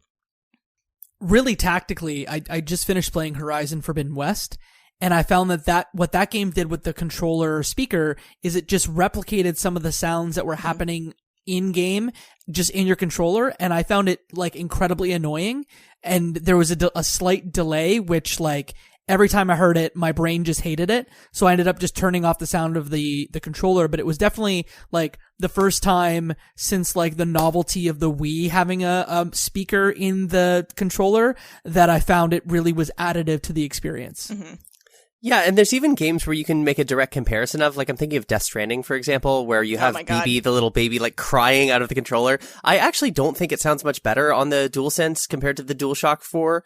Really tactically, I just finished playing Horizon Forbidden West, and I found that what that game did with the controller speaker is it just replicated some of the sounds that were happening in game, just in your controller, and I found it, like, incredibly annoying. And there was a slight delay, which, like, every time I heard it, my brain just hated it. So I ended up just turning off the sound of the controller. But it was definitely, like, the first time since, like, the novelty of the Wii having a speaker in the controller that I found it really was additive to the experience.
Mm-hmm.
Yeah, and there's even games where you can make a direct comparison of, like, I'm thinking of Death Stranding, for example, where you have BB, the little baby, like, crying out of the controller. I actually don't think it sounds much better on the DualSense compared to the DualShock 4.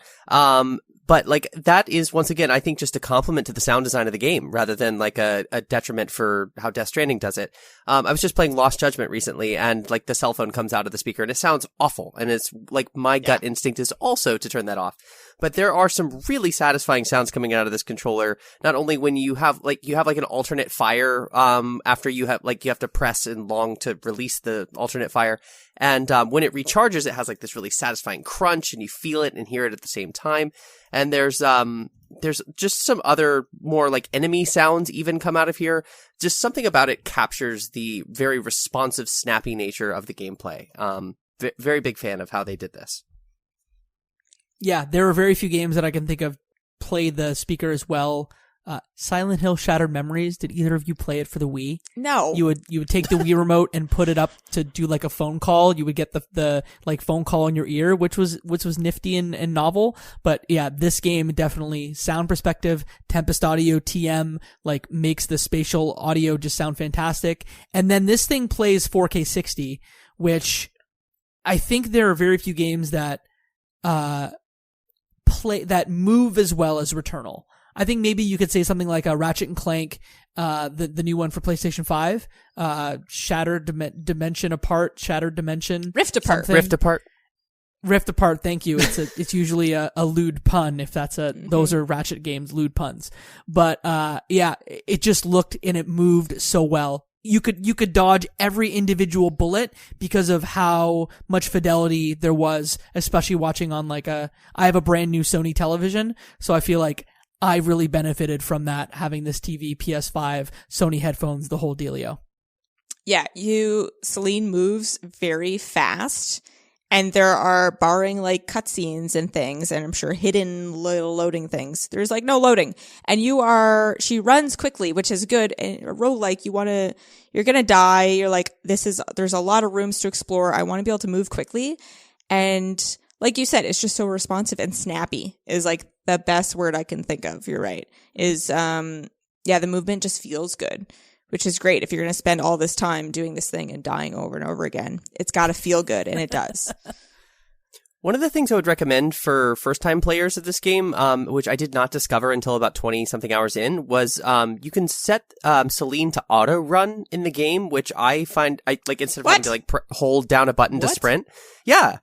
But, like, that is, once again, I think just a compliment to the sound design of the game rather than, like, a detriment for how Death Stranding does it. I was just playing Lost Judgment recently, and, like, the cell phone comes out of the speaker and it sounds awful. And it's, like, my gut instinct is also to turn that off. But there are some really satisfying sounds coming out of this controller. Not only when you have an alternate fire, after you have to press and long to release the alternate fire. And, when it recharges, it has, like, this really satisfying crunch, and you feel it and hear it at the same time. And there's just some other more, like, enemy sounds even come out of here. Just something about it captures the very responsive, snappy nature of the gameplay. Very big fan of how they did this.
Yeah, there are very few games that I can think of play the speaker as well. Silent Hill Shattered Memories. Did either of you play it for the Wii?
No.
You would take the Wii remote and put it up to do, like, a phone call. You would get the like phone call in your ear, which was nifty and novel. But yeah, this game definitely, sound perspective, Tempest Audio TM, like, makes the spatial audio just sound fantastic. And then this thing plays 4K 60, which I think there are very few games that move as well as Returnal. I think maybe you could say something like a Ratchet and Clank, the new one for PlayStation 5, Shattered Dimension Apart, Shattered Dimension.
Rift Apart.
Something. Rift Apart, thank you. It's usually a lewd pun if that's those are Ratchet games, lewd puns. But, yeah, it just looked and it moved so well. You could dodge every individual bullet because of how much fidelity there was, especially watching on I have a brand new Sony television, so I feel like I really benefited from that, having this TV, PS5, Sony headphones, the whole dealio.
Yeah, Celine moves very fast. And there are, barring cutscenes and things, and I'm sure hidden little loading things, there's no loading. And she runs quickly, which is good. And a roguelike, you're gonna die. You're there's a lot of rooms to explore. I want to be able to move quickly. And like you said, it's just so responsive and snappy is the best word I can think of. You're right. The movement just feels good, which is great. If you're going to spend all this time doing this thing and dying over and over again, it's got to feel good, and it does.
One of the things I would recommend for first-time players of this game, which I did not discover until about 20-something hours in, was you can set Celine to auto-run in the game, which I find, instead of having to, hold down a button to sprint. Yeah.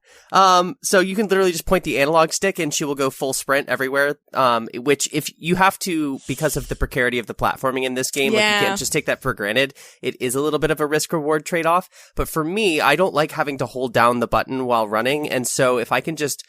So you can literally just point the analog stick and she will go full sprint everywhere, which if you have to, because of the precarity of the platforming in this game, you can't just take that for granted. It is a little bit of a risk-reward trade-off. But for me, I don't like having to hold down the button while running, and so if I can just,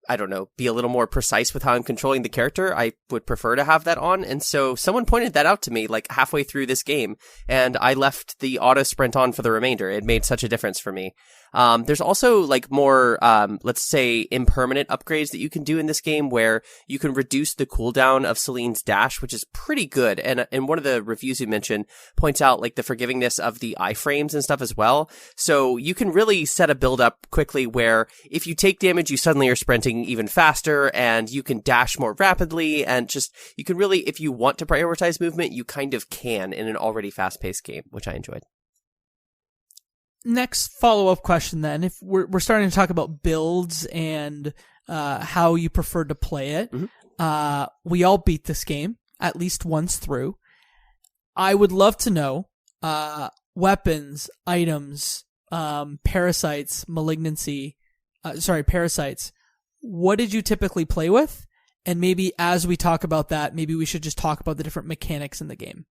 I don't know, be a little more precise with how I'm controlling the character, I would prefer to have that on. And so someone pointed that out to me halfway through this game, and I left the auto sprint on for the remainder. It made such a difference for me. There's also more, let's say, impermanent upgrades that you can do in this game where you can reduce the cooldown of Celine's dash, which is pretty good. And one of the reviews you mentioned points out the forgivingness of the iframes and stuff as well. So you can really set a build up quickly where if you take damage, you suddenly are sprinting even faster and you can dash more rapidly, and just, you can really, if you want to prioritize movement, you kind of can in an already fast paced game, which I enjoyed.
Next follow-up question then, if we're starting to talk about builds and how you prefer to play it. Mm-hmm. We all beat this game at least once through. I would love to know weapons, items, parasites, parasites. What did you typically play with? And maybe as we talk about that, maybe we should just talk about the different mechanics in the game.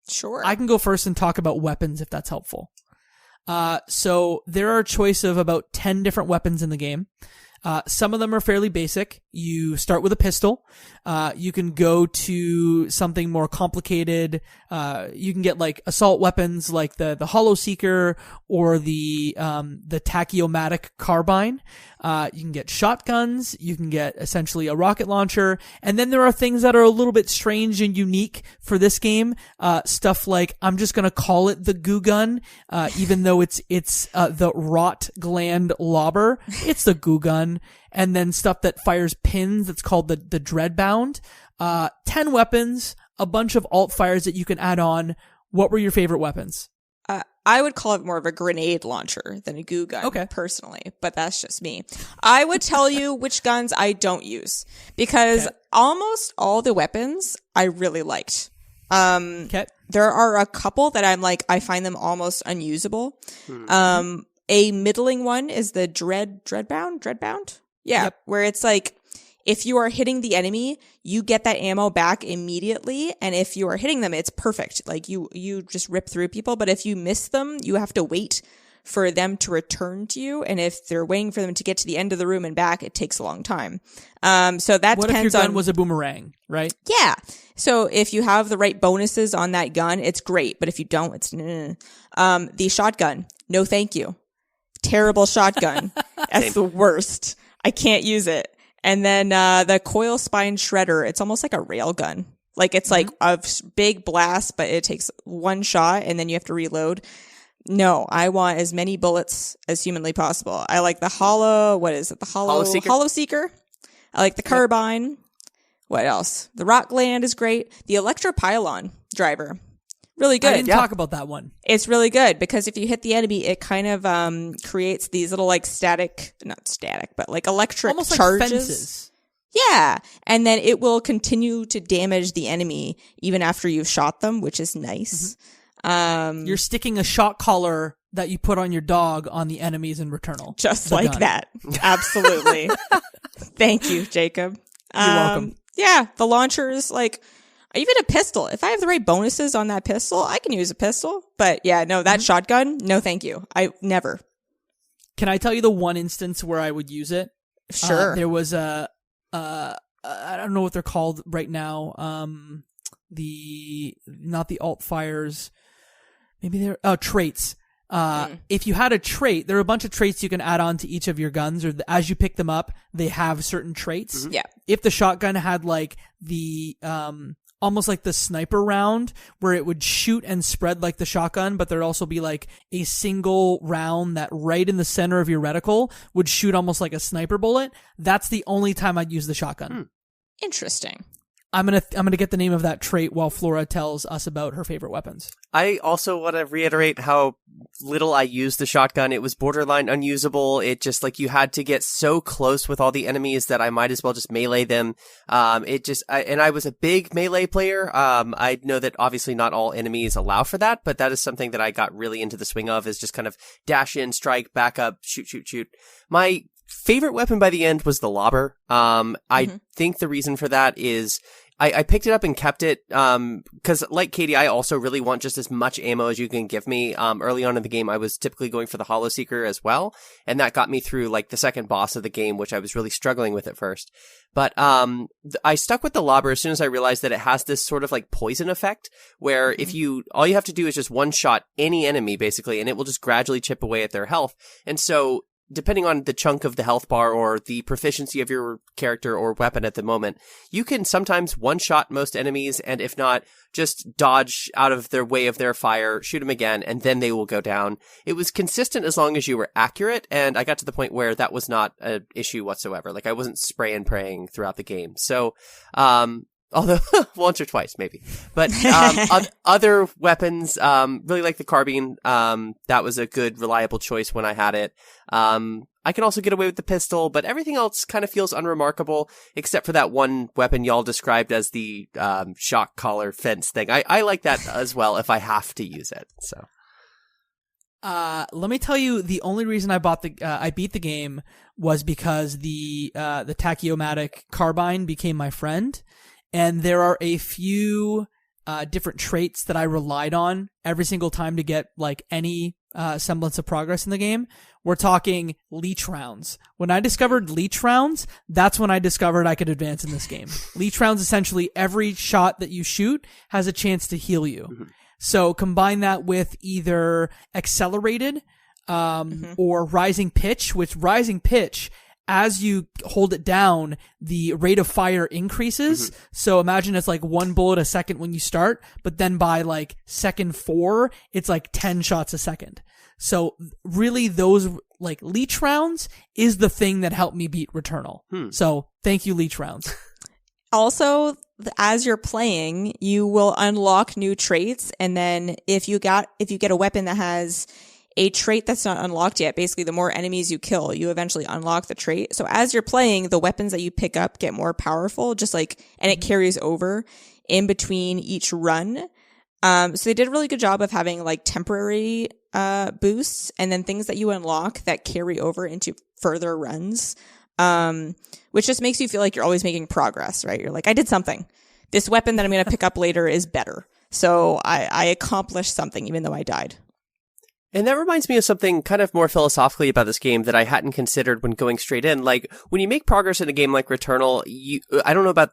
Sure.
I can go first and talk about weapons if that's helpful. So there are a choice of about 10 different weapons in the game. Some of them are fairly basic. You start with a pistol. You can go to something more complicated. You can get assault weapons like the Hollow Seeker or the Tachyomatic Carbine. You can get shotguns. You can get essentially a rocket launcher. And then there are things that are a little bit strange and unique for this game. Stuff like, I'm just gonna call it the goo gun, even though it's the rot gland lobber. It's the goo gun. And then stuff that fires pins, that's called the Dreadbound. 10 weapons, a bunch of alt fires that you can add on. What were your favorite weapons?
I would call it more of a grenade launcher than a goo gun, personally, but that's just me. I would tell you which guns I don't use, because almost all the weapons I really liked. There are a couple that I find them almost unusable. A middling one is the Dreadbound? Yeah, where it's if you are hitting the enemy, you get that ammo back immediately, and if you are hitting them, it's perfect. You just rip through people, but if you miss them, you have to wait for them to return to you, and if they're waiting for them to get to the end of the room and back, it takes a long time. So that
what
depends
if your gun
on,
was a boomerang, right?
Yeah. So if you have the right bonuses on that gun, it's great, but if you don't, it's the shotgun. No, thank you. Terrible shotgun. That's the worst. I can't use it. And then the coil spine shredder, it's almost like a rail gun. It's a big blast, but it takes one shot and then you have to reload. No, I want as many bullets as humanly possible. I like the Hollow Seeker. I like the carbine. What else? The rock gland is great. The electropylon driver. Really good.
I didn't talk about that one.
It's really good because if you hit the enemy, it kind of creates these little not static, but electric
almost
charges.
Like fences.
Yeah. And then it will continue to damage the enemy even after you've shot them, which is nice.
You're sticking a shock collar that you put on your dog on the enemies in Returnal.
Just
The
like
gun.
that. Absolutely. Thank you, Jacob.
You're welcome.
Yeah. The launchers, like, even a pistol. If I have the right bonuses on that pistol, I can use a pistol. But yeah, no, that shotgun, no thank you. I never.
Can I tell you the one instance where I would use it?
Sure.
There was I don't know what they're called right now. Not the alt fires. Maybe they're, traits. If you had a trait, there are a bunch of traits you can add on to each of your guns, or as you pick them up, they have certain traits.
Yeah.
If the shotgun had like the, almost like the sniper round where it would shoot and spread like the shotgun, but there'd also be like a single round that right in the center of your reticle would shoot almost like a sniper bullet. That's the only time I'd use the shotgun.
Interesting.
I'm gonna get the name of that trait while Flora tells us about her favorite weapons.
I also want to reiterate how little I used the shotgun. It was borderline unusable. It just, like, you had to get so close with all the enemies that I might as well just melee them. And I was a big melee player. I know that obviously not all enemies allow for that, but that is something that I got really into the swing of, is just kind of dash in, strike, back up, shoot, shoot, shoot. My favorite weapon by the end was the lobber. I think the reason for that is I picked it up and kept it, cause like Katie, I also really want just as much ammo as you can give me. Early on in the game, I was typically going for the Hollow Seeker as well, and that got me through like the second boss of the game, which I was really struggling with at first. But, I stuck with the lobber as soon as I realized that it has this sort of like poison effect, where if all you have to do is just one shot any enemy basically, and it will just gradually chip away at their health. And so, depending on the chunk of the health bar or the proficiency of your character or weapon at the moment, you can sometimes one-shot most enemies, and if not, just dodge out of their way of their fire, shoot them again, and then they will go down. It was consistent as long as you were accurate, and I got to the point where that was not an issue whatsoever. Like, I wasn't spray and praying throughout the game. So, although once or twice maybe, but other weapons, really like the carbine. That was a good, reliable choice when I had it. I can also get away with the pistol, but everything else kind of feels unremarkable, except for that one weapon y'all described as the shock collar fence thing. I like that as well if I have to use it. So,
let me tell you, the only reason I beat the game was because the tachyomatic carbine became my friend. And there are a few different traits that I relied on every single time to get like any semblance of progress in the game. We're talking leech rounds. When I discovered leech rounds, that's when I discovered I could advance in this game. Leech rounds, essentially every shot that you shoot has a chance to heal you. So combine that with either accelerated or rising pitch, which rising pitch, as you hold it down, the rate of fire increases. So imagine it's like 1 bullet a second when you start, but then by like second 4, it's like 10 shots a second. So really those like leech rounds is the thing that helped me beat Returnal. So thank you, leech rounds.
Also, as you're playing, you will unlock new traits, and then if you get a weapon that has a trait that's not unlocked yet, basically the more enemies you kill, you eventually unlock the trait. So as you're playing, the weapons that you pick up get more powerful, just like, and it carries over in between each run. So they did a really good job of having like temporary boosts, and then things that you unlock that carry over into further runs, which just makes you feel like you're always making progress, right? You're like, I did something. This weapon that I'm going to pick up later is better. So I accomplished something even though I died.
And that reminds me of something kind of more philosophically about this game that I hadn't considered when going straight in. Like, when you make progress in a game like Returnal, I don't know about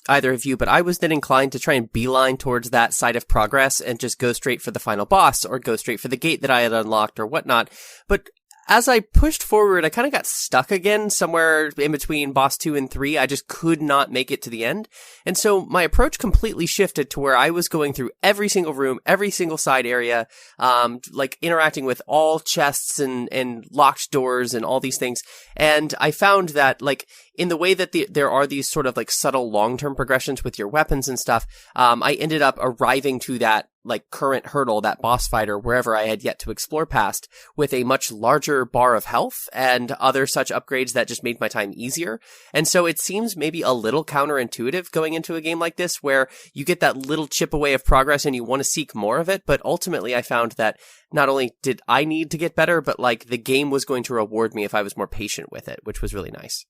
either of you, but I was then inclined to try and beeline towards that side of progress and just go straight for the final boss or go straight for the gate that I had unlocked or whatnot. But as I pushed forward, I kind of got stuck again somewhere in between boss 2 and 3. I just could not make it to the end. And so my approach completely shifted to where I was going through every single room, every single side area, like interacting with all chests and locked doors and all these things. And I found that, like, in the way that there are these sort of like subtle long-term progressions with your weapons and stuff, I ended up arriving to that like current hurdle, that boss fight or wherever I had yet to explore past, with a much larger bar of health and other such upgrades that just made my time easier. And so it seems maybe a little counterintuitive going into a game like this, where you get that little chip away of progress and you want to seek more of it. But ultimately I found that not only did I need to get better, but like the game was going to reward me if I was more patient with it, which was really nice.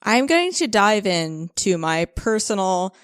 I'm going to dive into my personal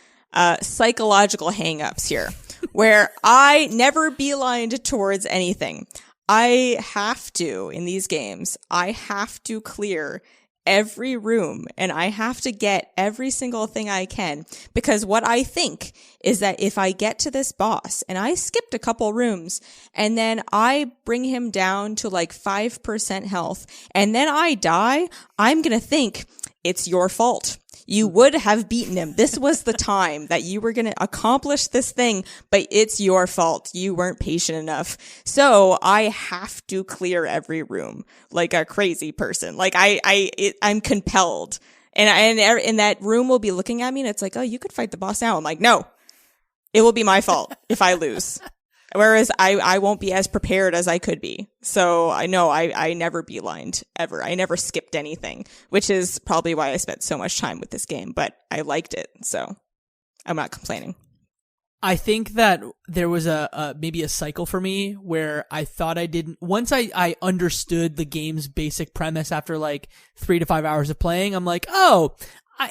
psychological hangups here, where I never beelined towards anything. I have to, in these games, I have to clear every room and I have to get every single thing I can, because what I think is that if I get to this boss and I skipped a couple rooms and then I bring him down to like 5% health and then I die, I'm going to think it's your fault. You would have beaten him. This was the time that you were going to accomplish this thing, but it's your fault. You weren't patient enough. So I have to clear every room like a crazy person. Like I'm compelled. And that room will be looking at me and it's like, oh, you could fight the boss now. I'm like, no, it will be my fault if I lose. Whereas I won't be as prepared as I could be. So I know I never beelined ever. I never skipped anything, which is probably why I spent so much time with this game, but I liked it. So I'm not complaining.
I think that there was maybe a cycle for me where I thought I didn't, once I understood the game's basic premise after like 3 to 5 hours of playing, I'm like, oh,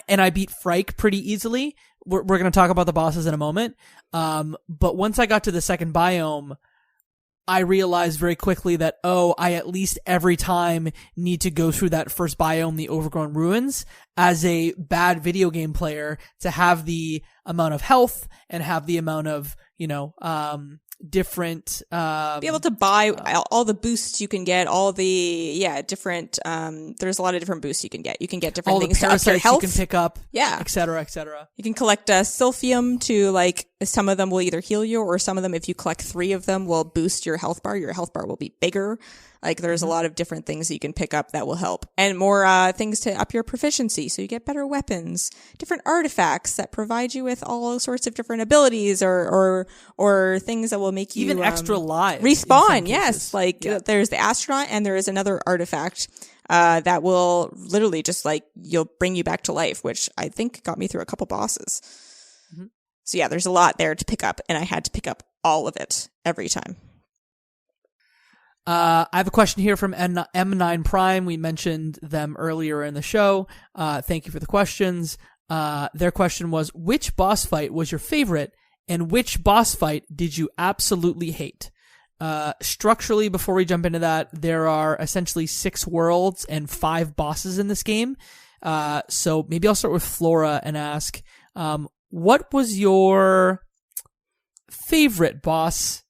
and I beat Frike pretty easily. We're going to talk about the bosses in a moment. But once I got to the second biome, I realized very quickly that, I at least every time need to go through that first biome, the Overgrown Ruins, as a bad video game player, to have the amount of health and have the amount of, different
be able to buy all the boosts you can get, all the different there's a lot of different boosts you can get different
all
things
the
to up your
parasites
health.
you can pick up,
yeah,
etc., etc.
You can collect Sylphium to, like, some of them will either heal you, or some of them, if you collect 3 of them, will boost your health bar will be bigger. Like, there's a lot of different things that you can pick up that will help, and more things to up your proficiency, so you get better weapons, different artifacts that provide you with all sorts of different abilities, or things that will make you
even extra lives
respawn. Yes, like there's the astronaut, and there is another artifact that will literally just, like, you'll bring you back to life, which I think got me through a couple bosses. Mm-hmm. So yeah, there's a lot there to pick up, and I had to pick up all of it every time.
I have a question here from M9 Prime. We mentioned them earlier in the show. Thank you for the questions. Their question was, which boss fight was your favorite, and which boss fight did you absolutely hate? Structurally, before we jump into that, there are essentially 6 worlds and 5 bosses in this game. So maybe I'll start with Flora and ask, what was your favorite boss?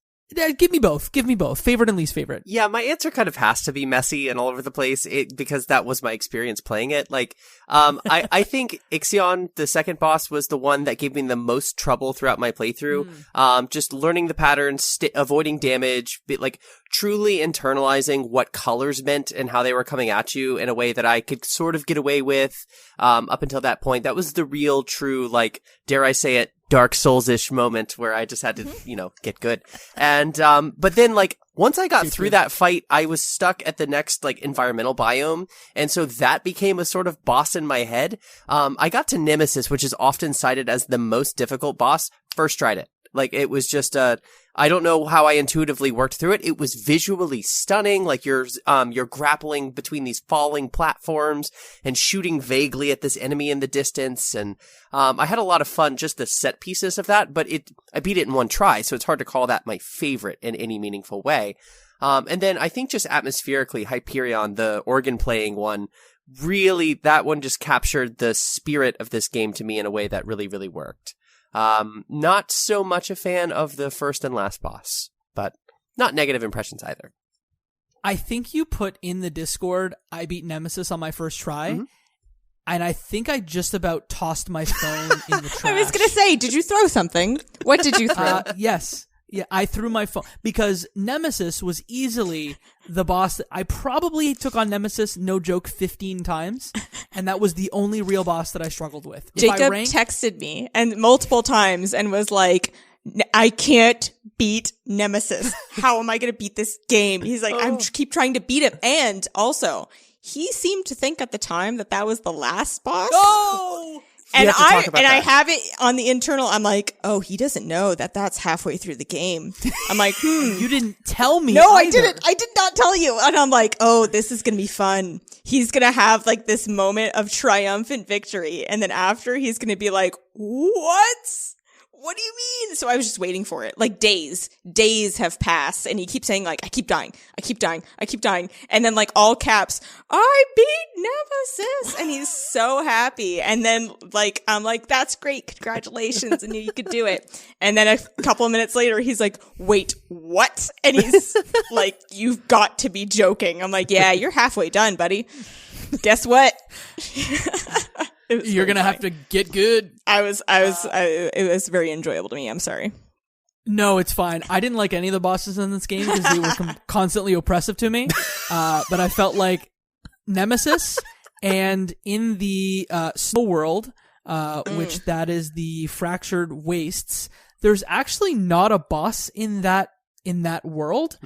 Give me both. Favorite and least favorite.
Yeah, my answer kind of has to be messy and all over the place, because that was my experience playing it. Like, I think Ixion, the second boss, was the one that gave me the most trouble throughout my playthrough. Just learning the patterns, avoiding damage, like truly internalizing what colors meant and how they were coming at you in a way that I could sort of get away with, up until that point. That was the real, true, like, dare I say it, Dark Souls-ish moment where I just had to, get good. And, but then, like, once I got through that fight, I was stuck at the next, like, environmental biome. And so that became a sort of boss in my head. I got to Nemesis, which is often cited as the most difficult boss. First tried it. Like, it was just I don't know how I intuitively worked through it. It was visually stunning. Like, you're grappling between these falling platforms and shooting vaguely at this enemy in the distance. And, I had a lot of fun, just the set pieces of that, but I beat it in one try. So it's hard to call that my favorite in any meaningful way. And then I think just atmospherically, Hyperion, the organ playing one, really, that one just captured the spirit of this game to me in a way that really, really worked. Not so much a fan of the first and last boss, but not negative impressions either.
I think you put in the Discord, I beat Nemesis on my first try, and I think I just about tossed my phone in the trash.
I was going to say, did you throw something? What did you throw?
Yes. Yeah, I threw my phone because Nemesis was easily the boss that I probably took on Nemesis, no joke, 15 times. And that was the only real boss that I struggled with.
Jacob texted me and multiple times and was like, I can't beat Nemesis. How am I going to beat this game? He's like, I'm keep trying to beat him. And also, he seemed to think at the time that that was the last boss.
Oh!
And
I
have it on the internal. I'm like, oh, he doesn't know that that's halfway through the game. I'm like,
You didn't tell me.
No,
either.
I didn't. I did not tell you. And I'm like, oh, this is going to be fun. He's going to have like this moment of triumphant victory. And then after, he's going to be like, what? What do you mean? So I was just waiting for it. Like days have passed. And he keeps saying like, I keep dying. And then like all caps, I beat Nemesis. And he's so happy. And then like, I'm like, that's great. Congratulations. I knew you could do it. And then a couple of minutes later, he's like, wait, what? And he's like, you've got to be joking. I'm like, yeah, you're halfway done, buddy. Guess what?
You're going to have to get good.
It was very enjoyable to me. I'm sorry.
No, it's fine. I didn't like any of the bosses in this game because they were constantly oppressive to me. But I felt like Nemesis and in the Snow World, which that is the Fractured Wastes, there's actually not a boss in that world.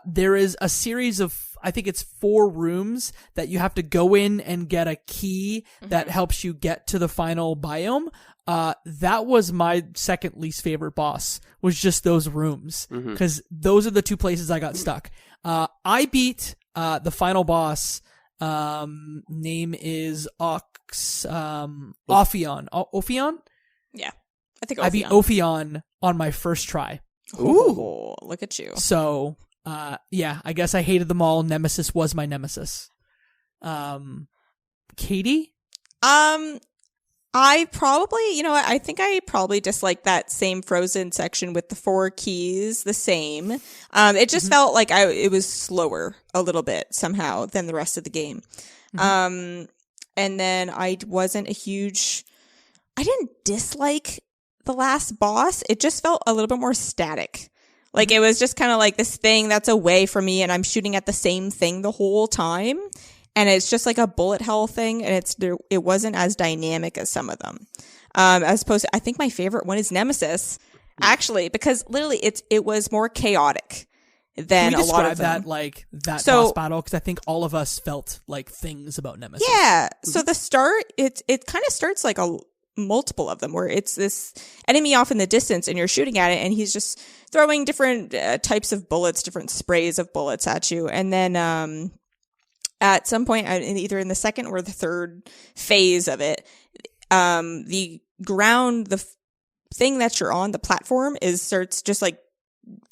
There is a series of, I think it's 4 rooms that you have to go in and get a key that helps you get to the final biome. That was my second least favorite boss, was just those rooms. Cause those are the 2 places I got stuck. I beat, the final boss, name is Ophion. Ophion?
Yeah. I think
I beat Ophion on my first try.
Ooh, look at you.
So, yeah, I guess I hated them all. Nemesis was my nemesis. Katie?
I probably, I think I probably disliked that same Frozen section with the 4 keys the same. It just felt like it was slower a little bit somehow than the rest of the game. And then I didn't dislike the last boss. It just felt a little bit more static. Like it was just kind of like this thing that's away from me and I'm shooting at the same thing the whole time. And it's just like a bullet hell thing. And it wasn't as dynamic as some of them. As opposed to, I think my favorite one is Nemesis, actually, because literally it was more chaotic than a lot of them.
that boss battle? Because I think all of us felt like things about Nemesis.
Yeah. So the start, it kind of starts like multiple of them where it's this enemy off in the distance and you're shooting at it and he's just throwing different types of bullets, different sprays of bullets at you. And then at some point, either in the second or the third phase of it, the ground, the thing that you're on, the platform starts just like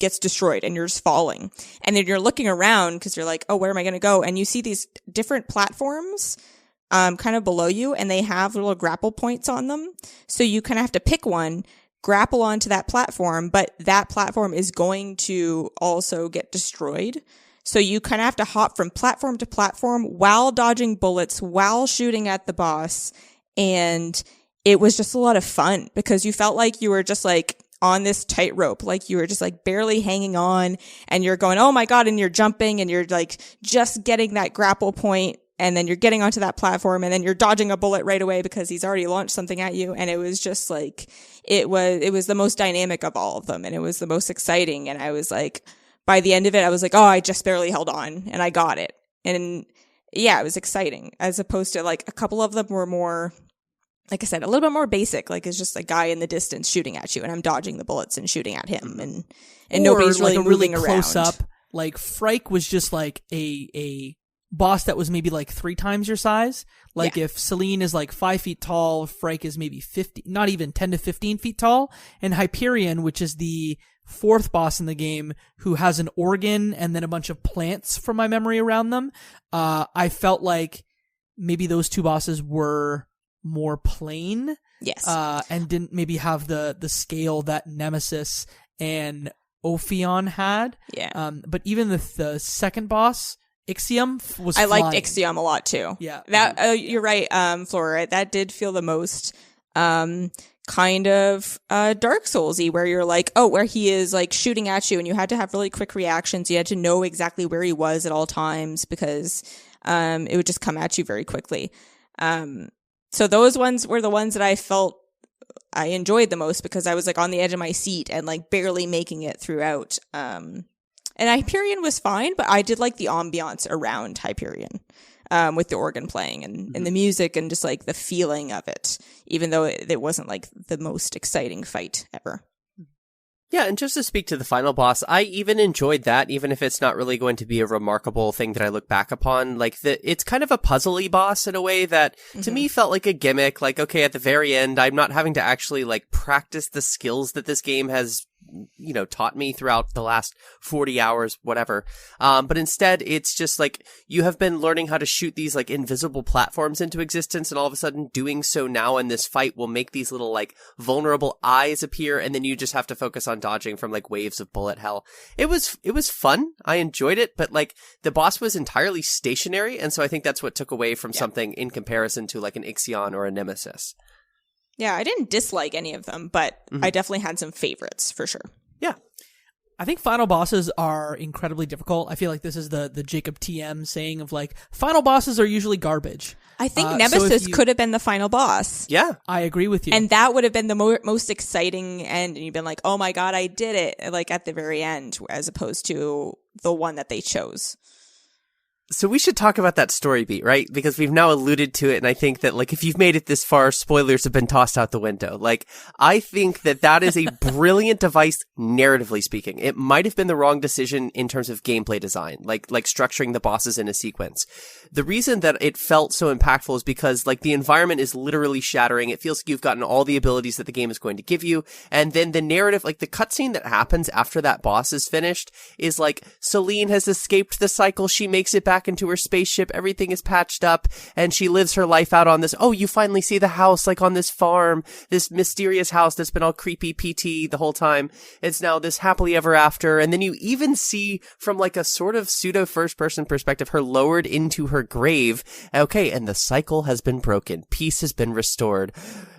gets destroyed and you're just falling. And then you're looking around because you're like, oh, where am I going to go? And you see these different platforms kind of below you, and they have little grapple points on them. So you kind of have to pick one, grapple onto that platform, but that platform is going to also get destroyed. So you kind of have to hop from platform to platform while dodging bullets, while shooting at the boss. And it was just a lot of fun because you felt like you were just like on this tightrope, like you were just like barely hanging on and you're going, oh my God, and you're jumping and you're like just getting that grapple point. And then you're getting onto that platform and then you're dodging a bullet right away because he's already launched something at you. And it was just like, it was the most dynamic of all of them. And it was the most exciting. And I was like, by the end of it, I was like, oh, I just barely held on and I got it. And yeah, it was exciting as opposed to like a couple of them were more, like I said, a little bit more basic. Like it's just a guy in the distance shooting at you and I'm dodging the bullets and shooting at him and nobody's really moving around.
Close up. Like Frike was just like a boss that was maybe like 3 times your size. Like if Celine is like 5 feet tall, Frike is maybe 50, not even 10 to 15 feet tall. And Hyperion, which is the 4th boss in the game, who has an organ and then a bunch of plants from my memory around them. I felt like maybe those 2 bosses were more plain.
Yes.
And didn't maybe have the scale that Nemesis and Ophion had.
Yeah.
But even the second boss, Ixiom, was
I
flying.
liked Ixiom a lot too.
Yeah.
That you're right, Flora. That did feel the most kind of Dark Soulsy, where you're like, oh, where he is like shooting at you and you had to have really quick reactions. You had to know exactly where he was at all times because it would just come at you very quickly. So those ones were the ones that I felt I enjoyed the most because I was like on the edge of my seat and like barely making it throughout. And Hyperion was fine, but I did like the ambiance around Hyperion. With the organ playing and the music and just like the feeling of it, even though it wasn't like the most exciting fight ever.
Yeah, and just to speak to the final boss, I even enjoyed that, even if it's not really going to be a remarkable thing that I look back upon. Like, it's kind of a puzzly boss in a way that, to me, felt like a gimmick. Like, okay, at the very end, I'm not having to actually, like, practice the skills that this game has, you know, taught me throughout the last 40 hours, whatever. But instead, it's just like, you have been learning how to shoot these, like, invisible platforms into existence, and all of a sudden doing so now in this fight will make these little, like, vulnerable eyes appear, and then you just have to focus on dodging from, like, waves of bullet hell. It was fun. I enjoyed it, but, like, the boss was entirely stationary, and so I think that's what took away from something in comparison to, like, an Ixion or a Nemesis.
Yeah, I didn't dislike any of them, but I definitely had some favorites for sure.
Yeah.
I think final bosses are incredibly difficult. I feel like this is the Jacob TM saying of like, final bosses are usually garbage.
I think Nemesis could have been the final boss.
Yeah.
I agree with you.
And that would have been the most exciting end. And you've been like, oh my God, I did it. Like at the very end, as opposed to the one that they chose.
So we should talk about that story beat, right? Because we've now alluded to it, and I think that, like, if you've made it this far, spoilers have been tossed out the window. Like, I think that is a brilliant device, narratively speaking. It might have been the wrong decision in terms of gameplay design, like structuring the bosses in a sequence. The reason that it felt so impactful is because, like, the environment is literally shattering. It feels like you've gotten all the abilities that the game is going to give you, and then the narrative, like, the cutscene that happens after that boss is finished is like, Celine has escaped the cycle, she makes it back into her spaceship, everything is patched up, and she lives her life out on this, oh, you finally see the house, like on this farm, this mysterious house that's been all creepy PT the whole time. It's now this happily ever after, and then you even see from like a sort of pseudo first person perspective her lowered into her grave. Okay, and the cycle has been broken, peace has been restored,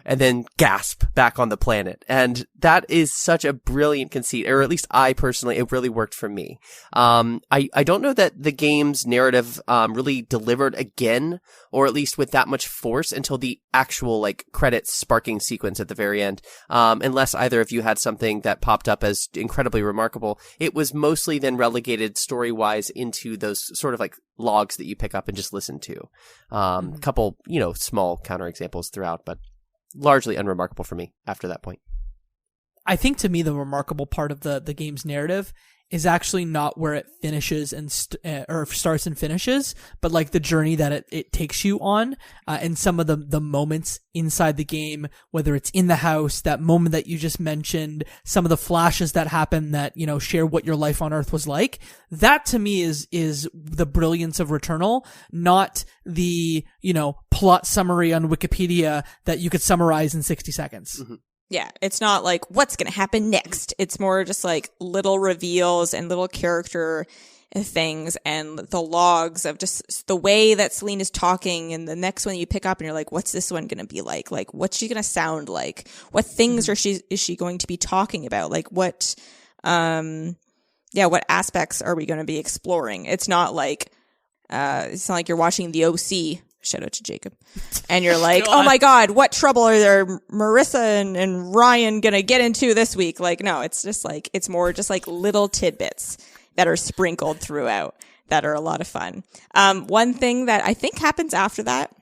and then gasp, back on the planet. And that is such a brilliant conceit, or at least I personally, it really worked for me. I don't know that the game's narrative really delivered again, or at least with that much force, until the actual like credits sparking sequence at the very end. Unless either of you had something that popped up as incredibly remarkable. It was mostly then relegated story-wise into those sort of like logs that you pick up and just listen to. Couple, you know, small counterexamples throughout, but largely unremarkable for me after that point.
I think to me the remarkable part of the game's narrative is actually not where it finishes and or starts and finishes, but like the journey that it takes you on, and some of the moments inside the game, whether it's in the house, that moment that you just mentioned, some of the flashes that happen that, you know, share what your life on Earth was like. That to me is the brilliance of Returnal, not the, you know, plot summary on Wikipedia that you could summarize in 60 seconds.
Mm-hmm.
Yeah, it's not like what's going to happen next. It's more just like little reveals and little character things and the logs of just the way that Celine is talking, and the next one you pick up and you're like, what's this one going to be like? Like, what's she going to sound like? What things is she going to be talking about? Like what aspects are we going to be exploring? It's not like you're watching The OC. Shout out to Jacob. And you're like, oh my God, what trouble are there Marissa and Ryan gonna get into this week? Like, no, it's just like, it's more just like little tidbits that are sprinkled throughout that are a lot of fun. One thing that I think happens after that,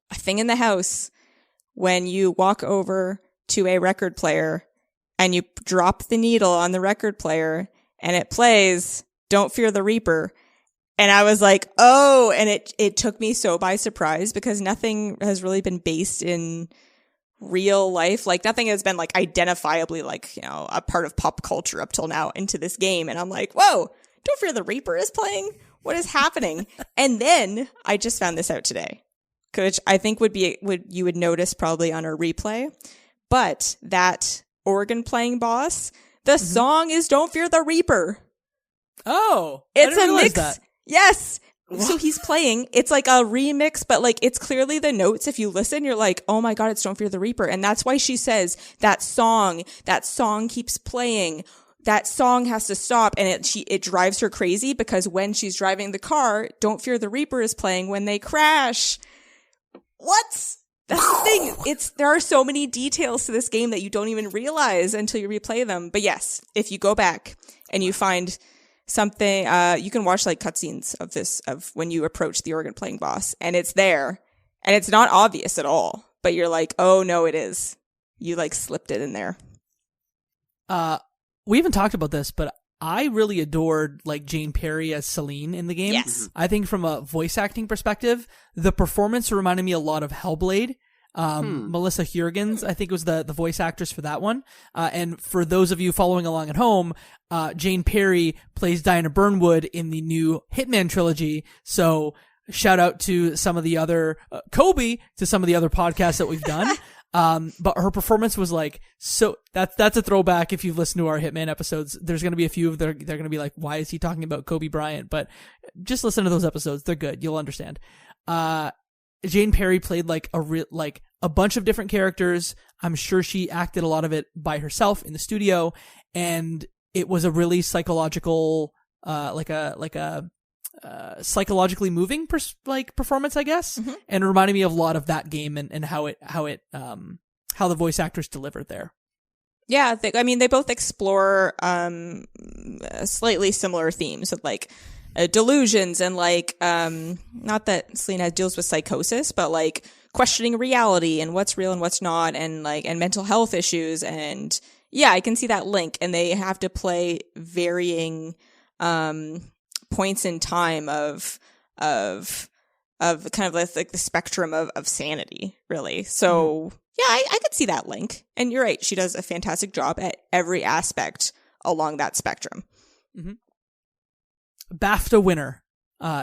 a thing in the house, when you walk over to a record player and you drop the needle on the record player and it plays Don't Fear the Reaper. And I was like, oh, and it took me so by surprise because nothing has really been based in real life. Like nothing has been like identifiably like, you know, a part of pop culture up till now into this game. And I'm like, whoa, Don't Fear the Reaper is playing? What is happening? And then I just found this out today, which I think you would notice probably on a replay. But that organ playing boss, the song is Don't Fear the Reaper.
Oh,
it's
I didn't
a mix.
That.
Yes. So he's playing, it's like a remix, but like it's clearly the notes. If you listen, you're like, oh my God, it's Don't Fear the Reaper. And that's why she says that song keeps playing. That song has to stop. And it drives her crazy because when she's driving the car, Don't Fear the Reaper is playing when they crash. What? That's the thing. There are so many details to this game that you don't even realize until you replay them. But yes, if you go back and you find something, you can watch like cutscenes of when you approach the organ playing boss, and it's there, and it's not obvious at all. But you're like, oh no, it is. You like slipped it in there.
We haven't talked about this, but I really adored like Jane Perry as Celine in the game.
Yes.
I think from a voice acting perspective, the performance reminded me a lot of Hellblade. Melissa Hurgans, I think, was the voice actress for that one. And for those of you following along at home, Jane Perry plays Diana Burnwood in the new Hitman trilogy. So shout out to some of the other, Kobe, to some of the other podcasts that we've done. But her performance was like, so that's a throwback. If you've listened to our Hitman episodes, there's going to be a few of they're going to be like, why is he talking about Kobe Bryant? But just listen to those episodes. They're good. You'll understand. Jane Perry played like a bunch of different characters. I'm sure she acted a lot of it by herself in the studio, and it was a really psychological, psychologically moving performance, I guess, and it reminded me of a lot of that game and how the voice actors delivered there.
Yeah, they both explore slightly similar themes with like delusions and like not that Selena deals with psychosis, but like questioning reality and what's real and what's not, and mental health issues. And yeah, I can see that link, and they have to play varying points in time of kind of like the spectrum of sanity, really. So yeah, I could see that link. And you're right, she does a fantastic job at every aspect along that spectrum.
Mm-hmm. BAFTA winner,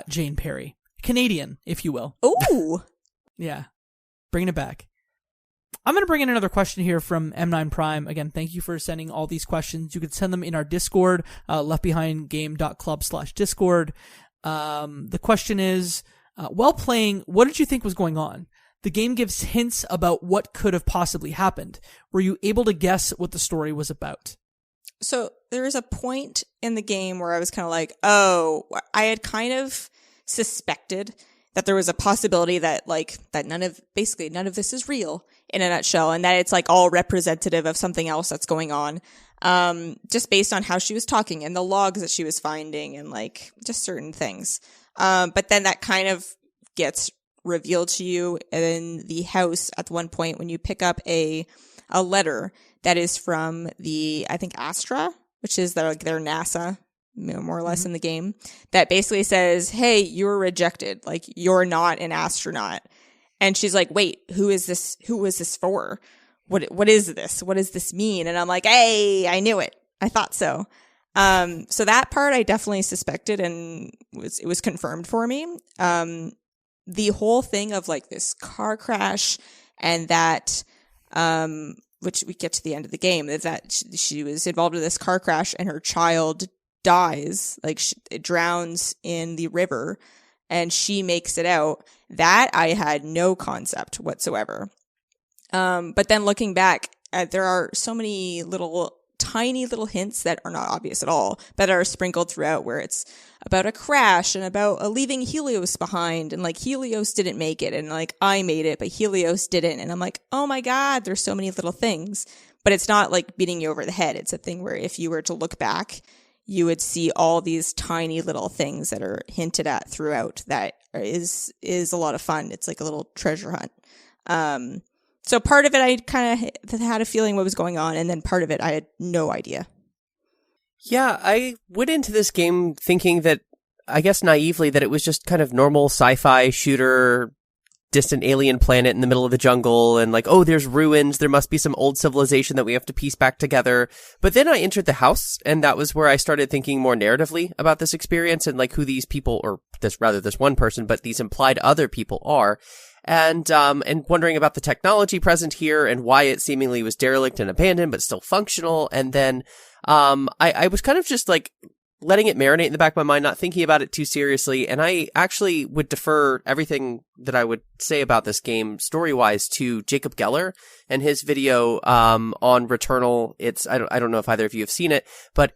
Jane Perry. Canadian, if you will.
Ooh.
Yeah. Bringing it back. I'm going to bring in another question here from M9 Prime. Again, thank you for sending all these questions. You can send them in our Discord, leftbehindgame.club/Discord. The question is, while playing, what did you think was going on? The game gives hints about what could have possibly happened. Were you able to guess what the story was about?
So there was a point in the game where I was kind of like, oh, I had kind of suspected that there was a possibility that none of this is real in a nutshell, and that it's like all representative of something else that's going on. Just based on how she was talking and the logs that she was finding and like just certain things. But then that kind of gets revealed to you in the house at one point when you pick up a letter that is from I think Astra, which is their NASA, more or less in the game, that basically says, hey, you're rejected. Like, you're not an astronaut. And she's like, wait, who is this? Who was this for? What is this? What does this mean? And I'm like, hey, I knew it. I thought so. So that part I definitely suspected, and it was confirmed for me. The whole thing of like this car crash and that, which we get to the end of the game, is that she was involved in this car crash and her child dies, like it drowns in the river, and she makes it out. That I had no concept whatsoever. But then looking back, there are so many tiny little hints that are not obvious at all, that are sprinkled throughout, where it's about a crash and about leaving Helios behind, and like Helios didn't make it, and like I made it, but Helios didn't. And I'm like, oh my God, there's so many little things. But it's not like beating you over the head. It's a thing where if you were to look back, you would see all these tiny little things that are hinted at throughout. That is a lot of fun. It's like a little treasure hunt. So part of it, I kind of had a feeling what was going on, and then part of it, I had no idea.
Yeah, I went into this game thinking that, I guess naively, that it was just kind of normal sci-fi shooter, distant alien planet in the middle of the jungle, and like, oh, there's ruins, there must be some old civilization that we have to piece back together. But then I entered the house, and that was where I started thinking more narratively about this experience and like who these people, or this one person, but these implied other people are. And wondering about the technology present here and why it seemingly was derelict and abandoned, but still functional. And then, I was kind of just like letting it marinate in the back of my mind, not thinking about it too seriously. And I actually would defer everything that I would say about this game story-wise to Jacob Geller and his video on Returnal. I don't know if either of you have seen it, but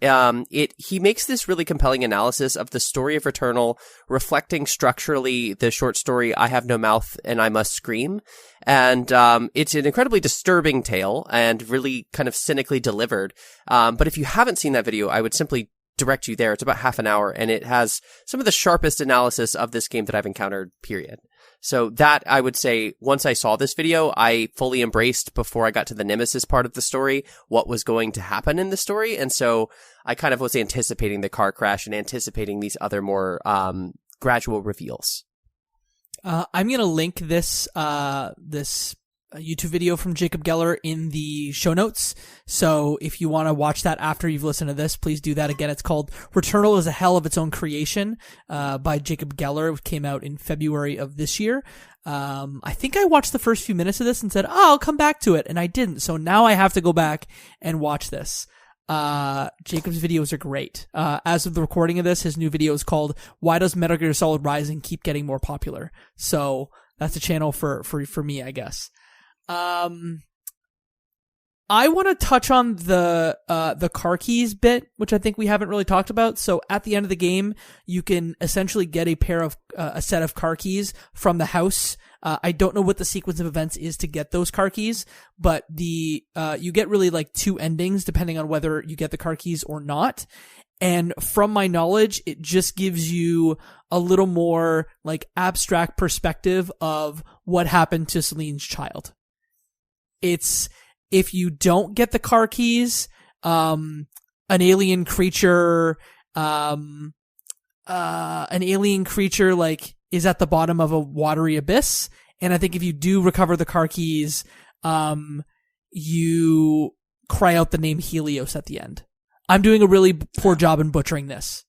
he makes this really compelling analysis of the story of Returnal, reflecting structurally the short story I Have No Mouth and I Must Scream. And it's an incredibly disturbing tale and really kind of cynically delivered. But if you haven't seen that video, I would simply direct you there. It's about half an hour, and it has some of the sharpest analysis of this game that I've encountered, period. So that, I would say, once I saw this video, I fully embraced, before I got to the Nemesis part of the story, what was going to happen in the story. And so I kind of was anticipating the car crash and anticipating these other more gradual reveals.
I'm going to link this YouTube video from Jacob Geller in the show notes. So if you want to watch that after you've listened to this, please do that. Again, it's called Returnal is a Hell of Its Own Creation, by Jacob Geller. It came out in February of this year. I think I watched the first few minutes of this and said, I'll come back to it. And I didn't. So now I have to go back and watch this. Jacob's videos are great. As of the recording of this, his new video is called Why Does Metal Gear Solid Rising Keep Getting More Popular? So that's a channel for me, I guess. I want to touch on the car keys bit, which I think we haven't really talked about. So at the end of the game, you can essentially get a set of car keys from the house. I don't know what the sequence of events is to get those car keys, but you get really like two endings depending on whether you get the car keys or not. And from my knowledge, it just gives you a little more like abstract perspective of what happened to Celine's child. It's, if you don't get the car keys, an alien creature like is at the bottom of a watery abyss. And I think if you do recover the car keys, you cry out the name Helios at the end. I'm doing a really poor job in butchering this.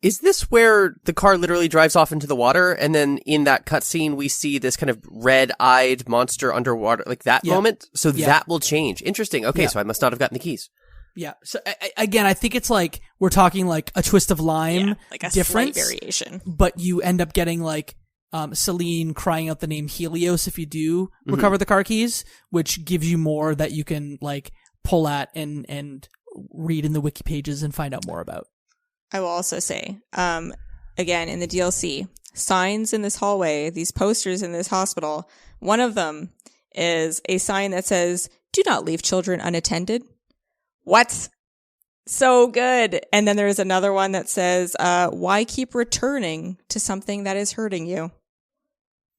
Is this where the car literally drives off into the water, and then in that cutscene we see this kind of red-eyed monster underwater, like that moment? So that will change. Interesting. Okay, so I must not have gotten the keys.
Yeah. So again, I think it's like we're talking like a twist of lime,
like a
difference,
slight variation.
But you end up getting like Celine crying out the name Helios if you do recover the car keys, which gives you more that you can like pull at and read in the wiki pages and find out more about.
I will also say, again, in the DLC, signs in this hallway, these posters in this hospital, one of them is a sign that says, "Do not leave children unattended." What? So good. And then there's another one that says, "Why keep returning to something that is hurting you?"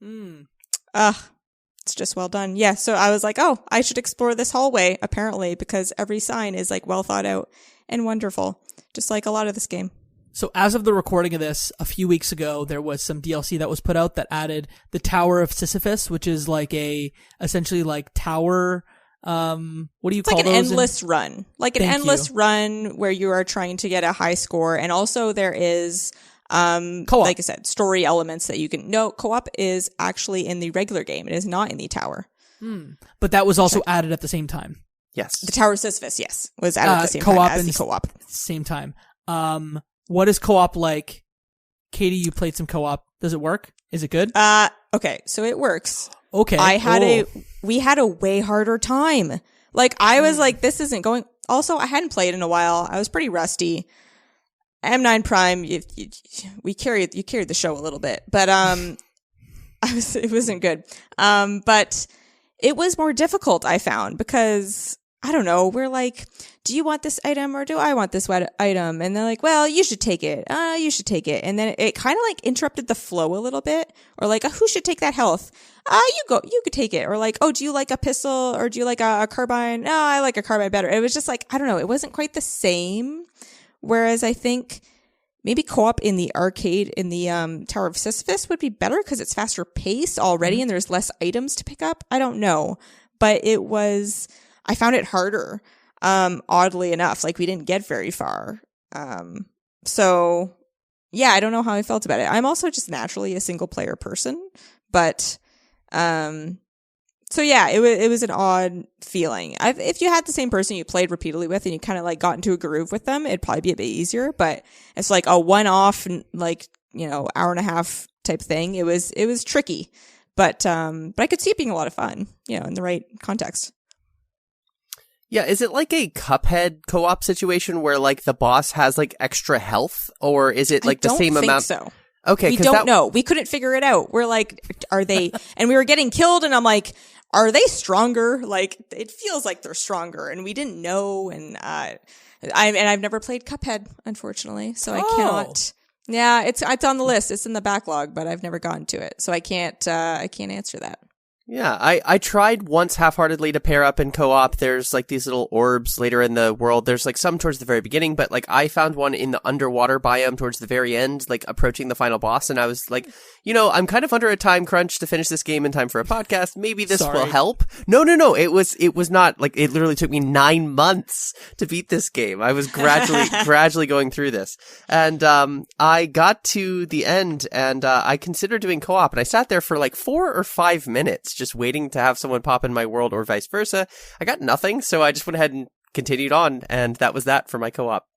It's just well done. Yeah, so I was like, oh, I should explore this hallway, apparently, because every sign is like well thought out and wonderful, just like a lot of this game.
So as of the recording of this, a few weeks ago, there was some DLC that was put out that added the Tower of Sisyphus, which is like essentially like tower, what do you call those?
Like an endless run. Like an endless run where you are trying to get a high score. And also there is,
co-op.
Like I said, story elements that you can, no, co-op is actually in the regular game. It is not in the tower.
But that was also added at the same time.
Yes. The Tower of Sisyphus, yes, was added at the same time as the co-op.
Same time. What is co-op like? Katie, you played some co-op. Does it work? Is it good?
Okay, so it works.
Okay.
We had a way harder time. Like, I was like, this isn't going. Also, I hadn't played in a while. I was pretty rusty. M9 Prime, you carried the show a little bit, but it wasn't good. But it was more difficult, I found, because I don't know. We're like, do you want this item or do I want this item? And they're like, well, you should take it. You should take it. And then it kind of like interrupted the flow a little bit, or like, who should take that health? You could take it. Or like, oh, do you like a pistol or do you like a carbine? No, I like a carbine better. It was just like, I don't know. It wasn't quite the same. Whereas I think maybe co-op in the arcade in the Tower of Sisyphus would be better because it's faster paced already and there's less items to pick up. I don't know. But I found it harder, oddly enough. Like, we didn't get very far. So, yeah, I don't know how I felt about it. I'm also just naturally a single-player person. But So yeah, it was an odd feeling. If you had the same person you played repeatedly with and you kind of like got into a groove with them, it'd probably be a bit easier. But it's like a one-off, like, hour and a half type thing. It was tricky, but I could see it being a lot of fun, in the right context.
Yeah, is it like a Cuphead co-op situation where like the boss has like extra health, or is it like the same amount?
So.
Okay,
we don't know. We couldn't figure it out. We're like, are they? And we were getting killed, and I'm like, are they stronger? Like, it feels like they're stronger, and we didn't know. And I've never played Cuphead, unfortunately, so I cannot. Yeah, it's on the list. It's in the backlog, but I've never gotten to it, so I can't answer that.
Yeah, I tried once half-heartedly to pair up in co-op. There's like these little orbs later in the world. There's like some towards the very beginning, but like I found one in the underwater biome towards the very end, like approaching the final boss. And I was like, I'm kind of under a time crunch to finish this game in time for a podcast. Maybe this will help. No. It was not like, it literally took me 9 months to beat this game. I was gradually going through this. And, I got to the end and, I considered doing co-op, and I sat there for like 4 or 5 minutes just waiting to have someone pop in my world or vice versa. I got nothing, so I just went ahead and continued on, and that was that for my co-op.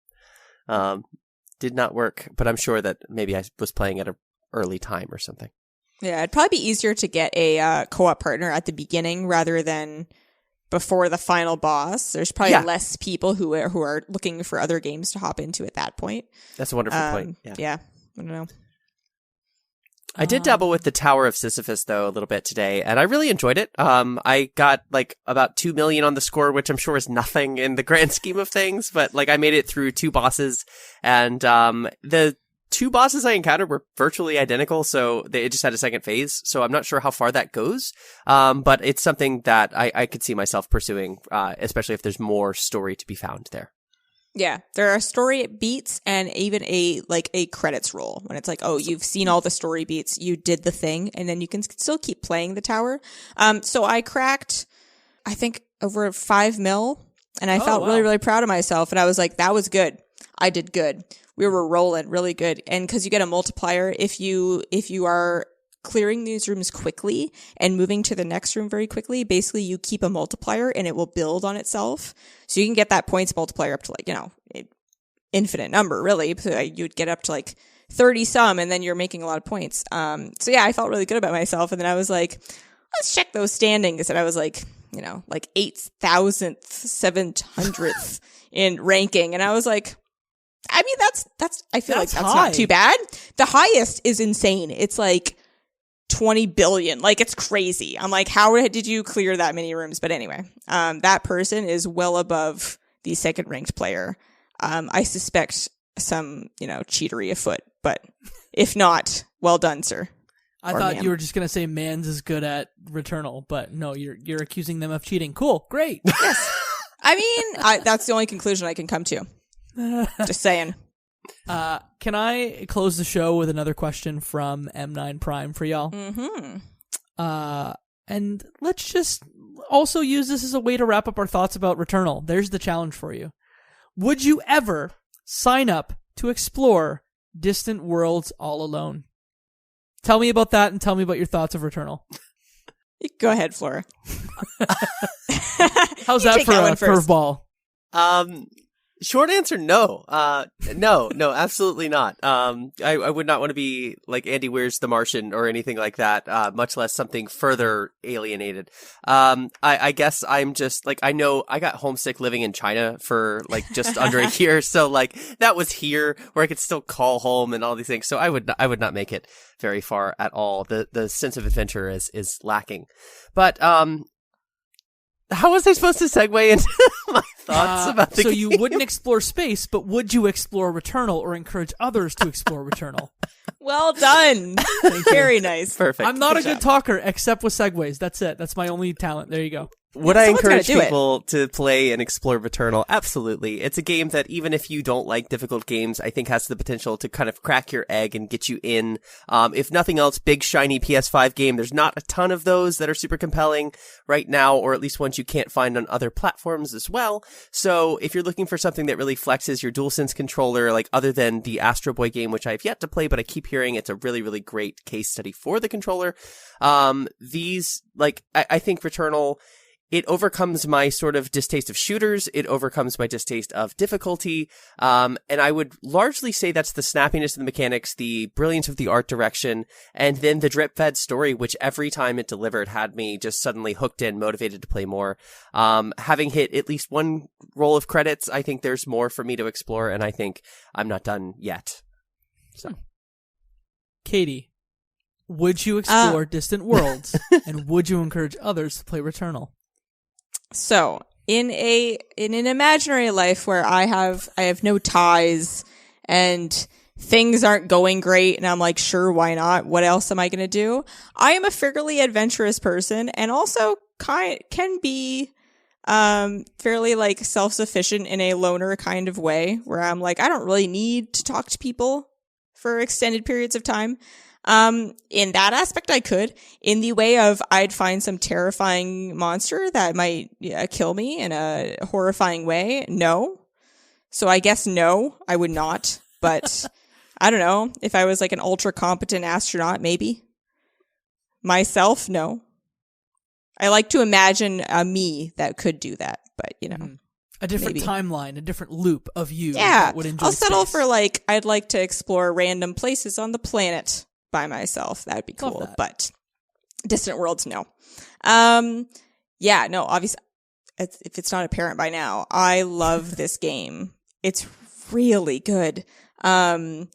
Did not work, but I'm sure that maybe I was playing at an early time or something.
Yeah, it'd probably be easier to get a co-op partner at the beginning rather than before the final boss. There's probably less people who are looking for other games to hop into at that point.
That's a wonderful point.
Yeah, I don't know.
I did dabble with the Tower of Sisyphus, though, a little bit today, and I really enjoyed it. I got, like, about 2 million on the score, which I'm sure is nothing in the grand scheme of things, but, like, I made it through 2 bosses, and the 2 bosses I encountered were virtually identical, so it just had a second phase, so I'm not sure how far that goes, but it's something that I could see myself pursuing, especially if there's more story to be found there.
Yeah, there are story beats and even a credits roll when it's like, oh, you've seen all the story beats, you did the thing, and then you can still keep playing the tower. So I cracked, I think, over 5 mil, and I felt really, really proud of myself. And I was like, that was good. I did good. We were rolling really good. And because you get a multiplier, if you are clearing these rooms quickly and moving to the next room very quickly, basically you keep a multiplier and it will build on itself. So you can get that points multiplier up to like, infinite number, really. So you'd get up to like 30 some, and then you're making a lot of points. So yeah, I felt really good about myself. And then I was like, let's check those standings. And I was like, like 8,000th, 700th in ranking. And I was like, I mean, I feel like that's not too bad. The highest is insane. It's like 20 billion. Like, it's crazy. I'm like, how did you clear that many rooms? But anyway, that person is well above the second ranked player. I suspect some, cheatery afoot, but if not, well done, sir.
I thought you were just going to say Mans is good at Returnal, but no, you're accusing them of cheating. Cool. Great.
Yes. I mean, that's the only conclusion I can come to. Just saying.
Can I close the show with another question from M9 Prime for y'all?
Mm-hmm.
And let's just also use this as a way to wrap up our thoughts about Returnal. There's the challenge for you. Would you ever sign up to explore distant worlds all alone? Tell me about that, and tell me about your thoughts of Returnal.
Go ahead, Flora.
How's that for a curveball?
Short answer, no. No, absolutely not. I would not want to be like Andy Weir's The Martian or anything like that, much less something further alienated. I guess I'm just like, I know I got homesick living in China for like just under a year. So like that was here where I could still call home and all these things. So I would not make it very far at all. The sense of adventure is lacking. But, how was I supposed to segue into my thoughts about the
So
game?
you wouldn't explore space, but would you explore Returnal or encourage others to explore Returnal?
Well done. Very nice.
Perfect.
I'm not a good talker except with segues. That's it. That's my only talent. There you go.
Would I
someone's gotta
encourage
do it.
people to play and explore Returnal? Absolutely. It's a game that even if you don't like difficult games, I think has the potential to kind of crack your egg and get you in. If nothing else, big shiny PS5 game. There's not a ton of those that are super compelling right now, or at least ones you can't find on other platforms as well. So if you're looking for something that really flexes your DualSense controller, like other than the Astro Boy game, which I've yet to play, but I keep hearing it's a really, really great case study for the controller. I think Returnal, it overcomes my sort of distaste of shooters. It overcomes my distaste of difficulty. And I would largely say that's the snappiness of the mechanics, the brilliance of the art direction, and then the drip-fed story, which every time it delivered had me just suddenly hooked in, motivated to play more. Having hit at least one roll of credits, I think there's more for me to explore, and I think I'm not done yet. So,
Katie, would you explore Distant Worlds, and would you encourage others to play Returnal?
So, in an imaginary life where I have no ties and things aren't going great and I'm like, sure, why not? What else am I going to do? I am a fairly adventurous person and also can be fairly like self-sufficient in a loner kind of way where I'm like, I don't really need to talk to people for extended periods of time. In that aspect, I could. In the way of I'd find some terrifying monster that might kill me in a horrifying way. No. So I guess no, I would not. But I don't know. If I was like an ultra competent astronaut, maybe. Myself, no. I like to imagine a me that could do that, but you know.
A different timeline, a different loop of you.
Yeah.
That would enjoy
I'll settle
space.
for like, I'd like to explore random places on the planet by myself. That'd be cool.
that.
But Distant Worlds, no. Obviously, if it's not apparent by now, I love this game. It's really good. It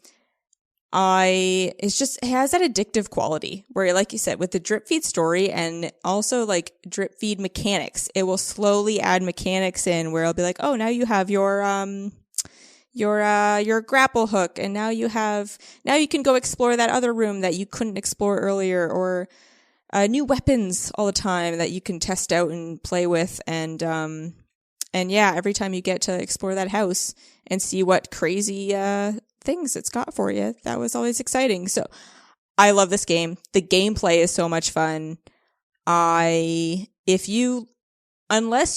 has that addictive quality where, like you said, with the drip feed story and also like drip feed mechanics, it will slowly add mechanics in where it'll be like, oh, now you have your grapple hook, and now you can go explore that other room that you couldn't explore earlier, or new weapons all the time that you can test out and play with, and every time you get to explore that house and see what crazy things it's got for you, that was always exciting. So I love this game. The gameplay is so much fun. Unless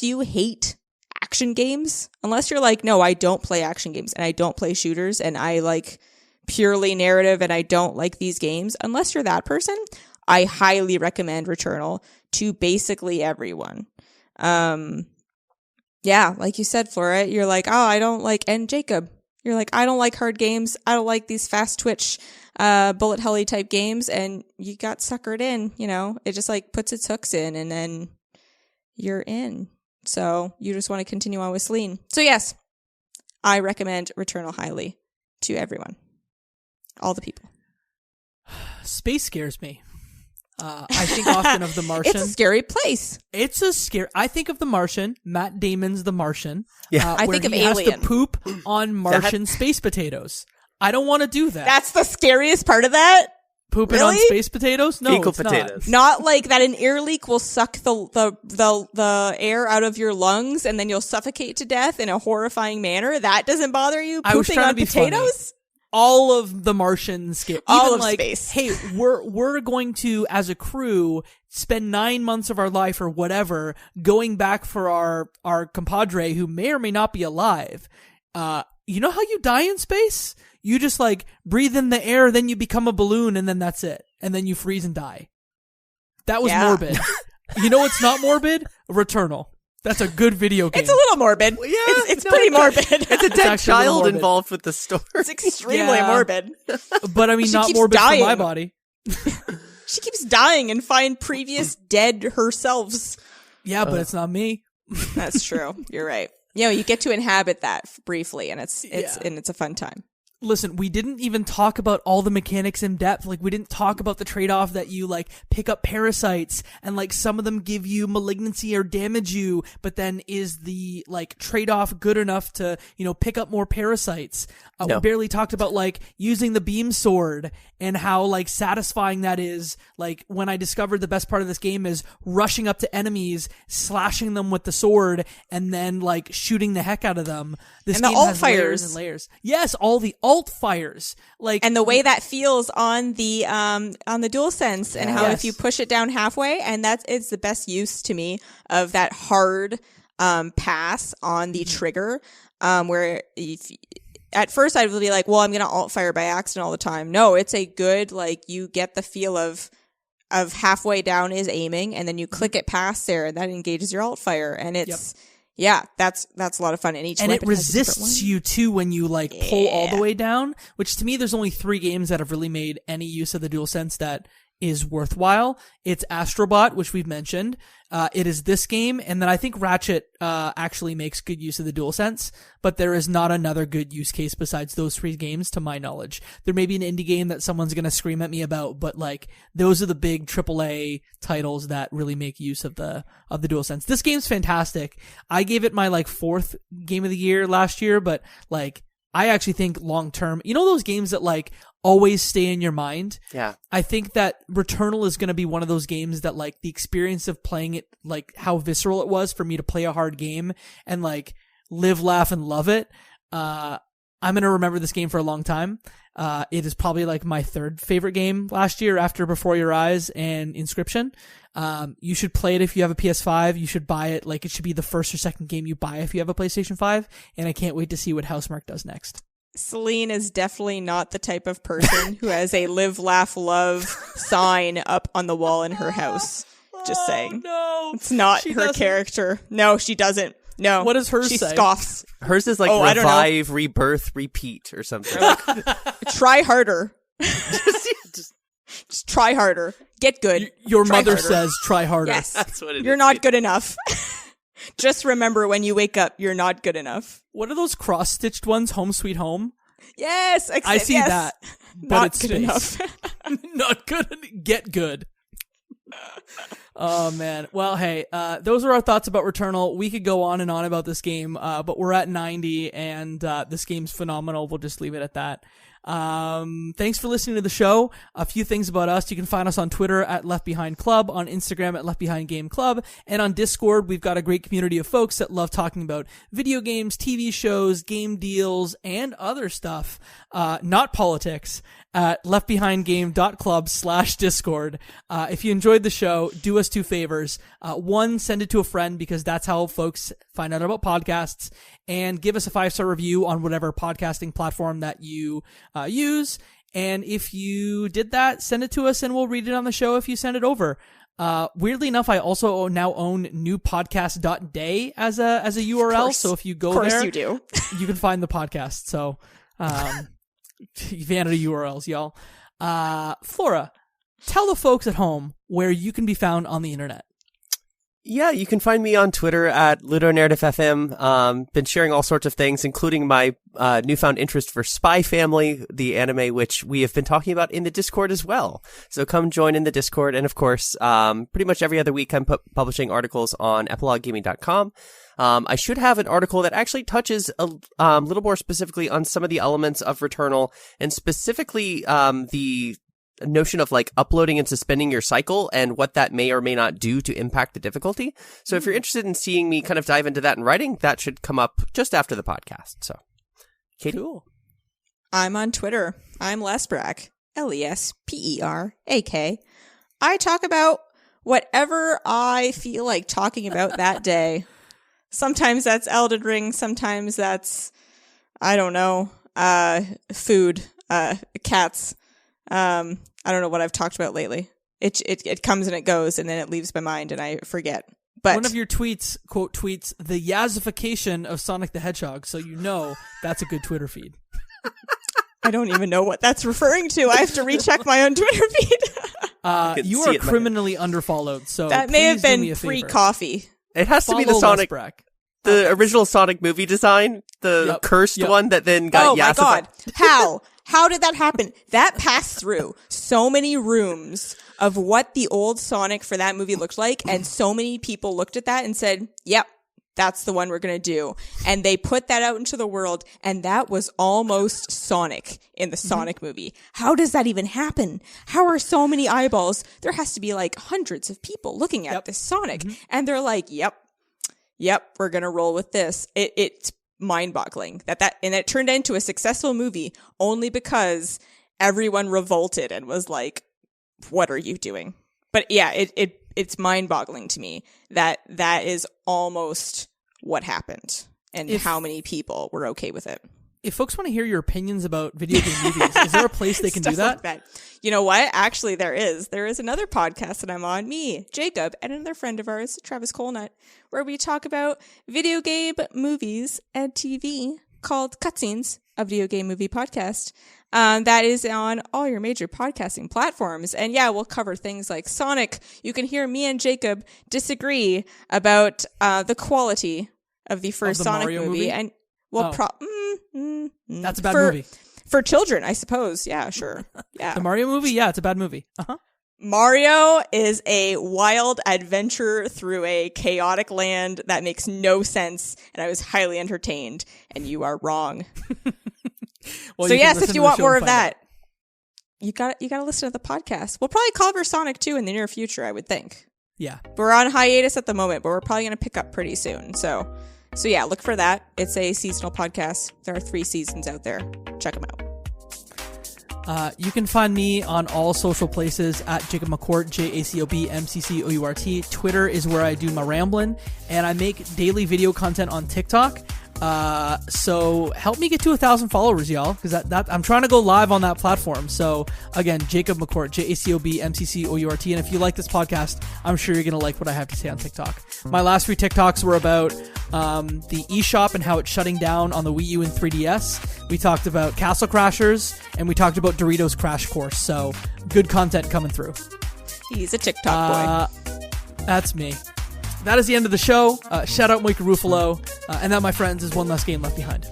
you hate action games, unless you're like, no, I don't play action games and I don't play shooters and I like purely narrative and I don't like these games, unless you're that person, I highly recommend Returnal to basically everyone. Like you said, Flora, you're like, oh, I don't like, and Jacob, you're like, I don't like hard games. I don't like these fast twitch, bullet helly type games. And you got suckered in, it just like puts its hooks in and then you're in. So you just want to continue on with Celine. So yes, I recommend Returnal highly to everyone. All the people.
Space scares me. I think often of The Martian.
It's a scary place.
I think of The Martian, Matt Damon's The Martian.
Yeah.
I
where
think of
he has
Alien.
to poop on Martian space potatoes. I don't want to do that.
That's the scariest part of that?
Pooping
Really?
on space potatoes? No,
Fecal
it's
potatoes.
Not like that an air leak will suck the air out of your lungs and then you'll suffocate to death in a horrifying manner. That doesn't bother you?
I was
Pooping
trying
on
to be
potatoes?
All of The Martian scare.
All
Even
of
like,
space.
hey, we're going to, as a crew, spend 9 months of our life or whatever going back for our compadre who may or may not be alive. You know how you die in space? You just like breathe in the air, then you become a balloon, and then that's it. And then you freeze and die. That was morbid. You know what's not morbid? Returnal. That's a good video game.
It's a little morbid.
Yeah,
it's pretty morbid.
It's a dead
actually a little
child
morbid.
involved with the story.
It's extremely
Yeah.
morbid.
But I mean,
She
not
keeps
morbid
dying.
for my body.
She keeps dying and find previous dead herselves.
Yeah, but it's not me.
That's true. You're right. You get to inhabit that briefly, and it's a fun time.
Listen, we didn't even talk about all the mechanics in depth. Like, we didn't talk about the trade-off that you, like, pick up parasites, and, like, some of them give you malignancy or damage you, but then is the, like, trade-off good enough to, you know, pick up more parasites?
No.
We barely talked about, like, using the beam sword and how, like, satisfying that is. Like, when I discovered the best part of this game is rushing up to enemies, slashing them with the sword, and then, like, shooting the heck out of them. This
And the
game
alt
has layers
fires.
and layers. Yes, all the alt fires. Like,
And the way that feels on the DualSense, and how
Yes.
if you push it down halfway, and it's the best use to me of that hard pass on the trigger, where if at first I would be like, well, I'm going to alt fire by accident all the time. No, it's a good, like, you get the feel of halfway down is aiming, and then you click it past there, and that engages your alt fire, and it's yeah, that's a lot of fun. And each
and it
weapon has a different
resists
one.
you too when you like pull all the way down, which to me there's only 3 games that have really made any use of the DualSense that is worthwhile. It's Astrobot, which we've mentioned. It is this game, and then I think Ratchet actually makes good use of the DualSense, but there is not another good use case besides those 3 games to my knowledge. There may be an indie game that someone's gonna scream at me about, but like those are the big AAA titles that really make use of the DualSense. This game's fantastic. I gave it my like 4th game of the year last year, but like I actually think long term, you know those games that like always stay in your mind?
Yeah.
I think that Returnal is going to be one of those games that like the experience of playing it, like how visceral it was for me to play a hard game and like live, laugh, and love it. I'm going to remember this game for a long time. It is probably like my 3rd favorite game last year after Before Your Eyes and Inscription. You should play it if you have a PS5. You should buy it. Like, it should be the 1st or 2nd game you buy if you have a PlayStation 5. And I can't wait to see what Housemarque does next.
Celine is definitely not the type of person who has a live, laugh, love sign up on the wall in her house. Just saying.
No.
It's not
She
her
doesn't.
character. No, she doesn't. No.
What does hers
she
say?
scoffs.
Hers is like
I don't know.
revive, rebirth, repeat or something.
Try harder. Just try harder. Get good.
Your
Try
mother
harder.
says try harder.
Yes.
That's what it
You're
is.
not good enough. Just remember when you wake up, you're not good enough.
What are those cross-stitched ones? Home Sweet Home?
Yes.
I see
yes.
that. But
Not
it's
good
space.
enough.
Not good. Get good. Oh man. Well, hey, those are our thoughts about Returnal. We could go on and on about this game, but we're at 90 and this game's phenomenal. We'll just leave it at that. Thanks for listening to the show. A few things about us. You can find us on Twitter at Left Behind Club, on Instagram at Left Behind Game Club, and on Discord, we've got a great community of folks that love talking about video games, TV shows, game deals, and other stuff. Not politics. At leftbehindgame.club/Discord. If you enjoyed the show, do us 2 favors. 1, send it to a friend because that's how folks find out about podcasts, and give us a 5-star review on whatever podcasting platform that you use. And if you did that, send it to us and we'll read it on the show if you send it over. Weirdly enough, I also now own newpodcast.day as a URL. So if you go there,
Of course you do.
you can find the podcast. So, vanity URLs, y'all. Flora, tell the folks at home where you can be found on the internet.
Yeah, you can find me on Twitter at LudoNarrativeFM. Been sharing all sorts of things, including my newfound interest for Spy Family, the anime, which we have been talking about in the Discord as well. So come join in the Discord. And of course, pretty much every other week I'm publishing articles on epiloguegaming.com. I should have an article that actually touches a little more specifically on some of the elements of Returnal, and specifically the notion of like uploading and suspending your cycle and what that may or may not do to impact the difficulty. So if you're interested in seeing me kind of dive into that in writing, that should come up just after the podcast. So, Katie?
Cool.
I'm on Twitter. I'm Lesbrak. LESPERAK. I talk about whatever I feel like talking about that day. Sometimes that's Elden Ring. Sometimes that's, I don't know, food, cats. I don't know what I've talked about lately. It comes and it goes, and then it leaves my mind, and I forget. But
one of your tweets, quote, tweets the yazification of Sonic the Hedgehog, so you know that's a good Twitter feed.
I don't even know what that's referring to. I have to recheck my own Twitter feed.
You
see
are
it in my
criminally underfollowed, so
That may have
please do me
been
a favor.
pre-coffee.
It has to be the
Follow
Sonic.
Lesbrak.
The original Sonic movie design, the cursed one that then got
my God. How did that happen? That passed through so many rooms of what the old Sonic for that movie looked like, and so many people looked at that and said, yep, that's the one we're going to do. And they put that out into the world, and that was almost Sonic in the Sonic movie. How does that even happen? How are so many eyeballs? There has to be like hundreds of people looking at this Sonic, and they're like, yep, we're going to roll with this. It's mind-boggling that and it turned into a successful movie only because everyone revolted and was like, what are you doing? But yeah, it's mind-boggling to me that is almost what happened and how many people were okay with it.
If folks want to hear your opinions about video game movies, is there a place they can do that?
Like that? You know what? Actually, there is. There is another podcast that I'm on, me, Jacob, and another friend of ours, Travis Colnut, where we talk about video game movies and TV called Cutscenes, a video game movie podcast. That is on all your major podcasting platforms. And yeah, we'll cover things like Sonic. You can hear me and Jacob disagree about the quality of the first Sonic movie. And well,
that's a bad movie.
For children, I suppose. Yeah, sure. Yeah.
The Mario movie? Yeah, it's a bad movie.
Mario is a wild adventure through a chaotic land that makes no sense, and I was highly entertained, and you are wrong.
Well,
so yes, if you want more of that, you got to listen to the podcast. We'll probably cover Sonic 2 in the near future, I would think.
Yeah.
We're on hiatus at the moment, but we're probably going to pick up pretty soon. So yeah, look for that. It's a seasonal podcast. There are 3 seasons out there. Check them out.
You can find me on all social places at Jacob McCourt, JACOBMCCOURT. Twitter is where I do my rambling, and I make daily video content on TikTok. So help me get to 1,000 followers, y'all, because that I'm trying to go live on that platform. So again, Jacob McCourt, JACOBMCCOURT. And if you like this podcast, I'm sure you're gonna like what I have to say on TikTok. My last 3 TikToks were about the eShop and how it's shutting down on the Wii U and 3DS. We talked about Castle Crashers, and we talked about Doritos Crash Course. So good content coming through.
He's a TikTok boy.
That's me. That is the end of the show. Shout out Mike Ruffalo. And that, my friends, is One Less Game Left Behind.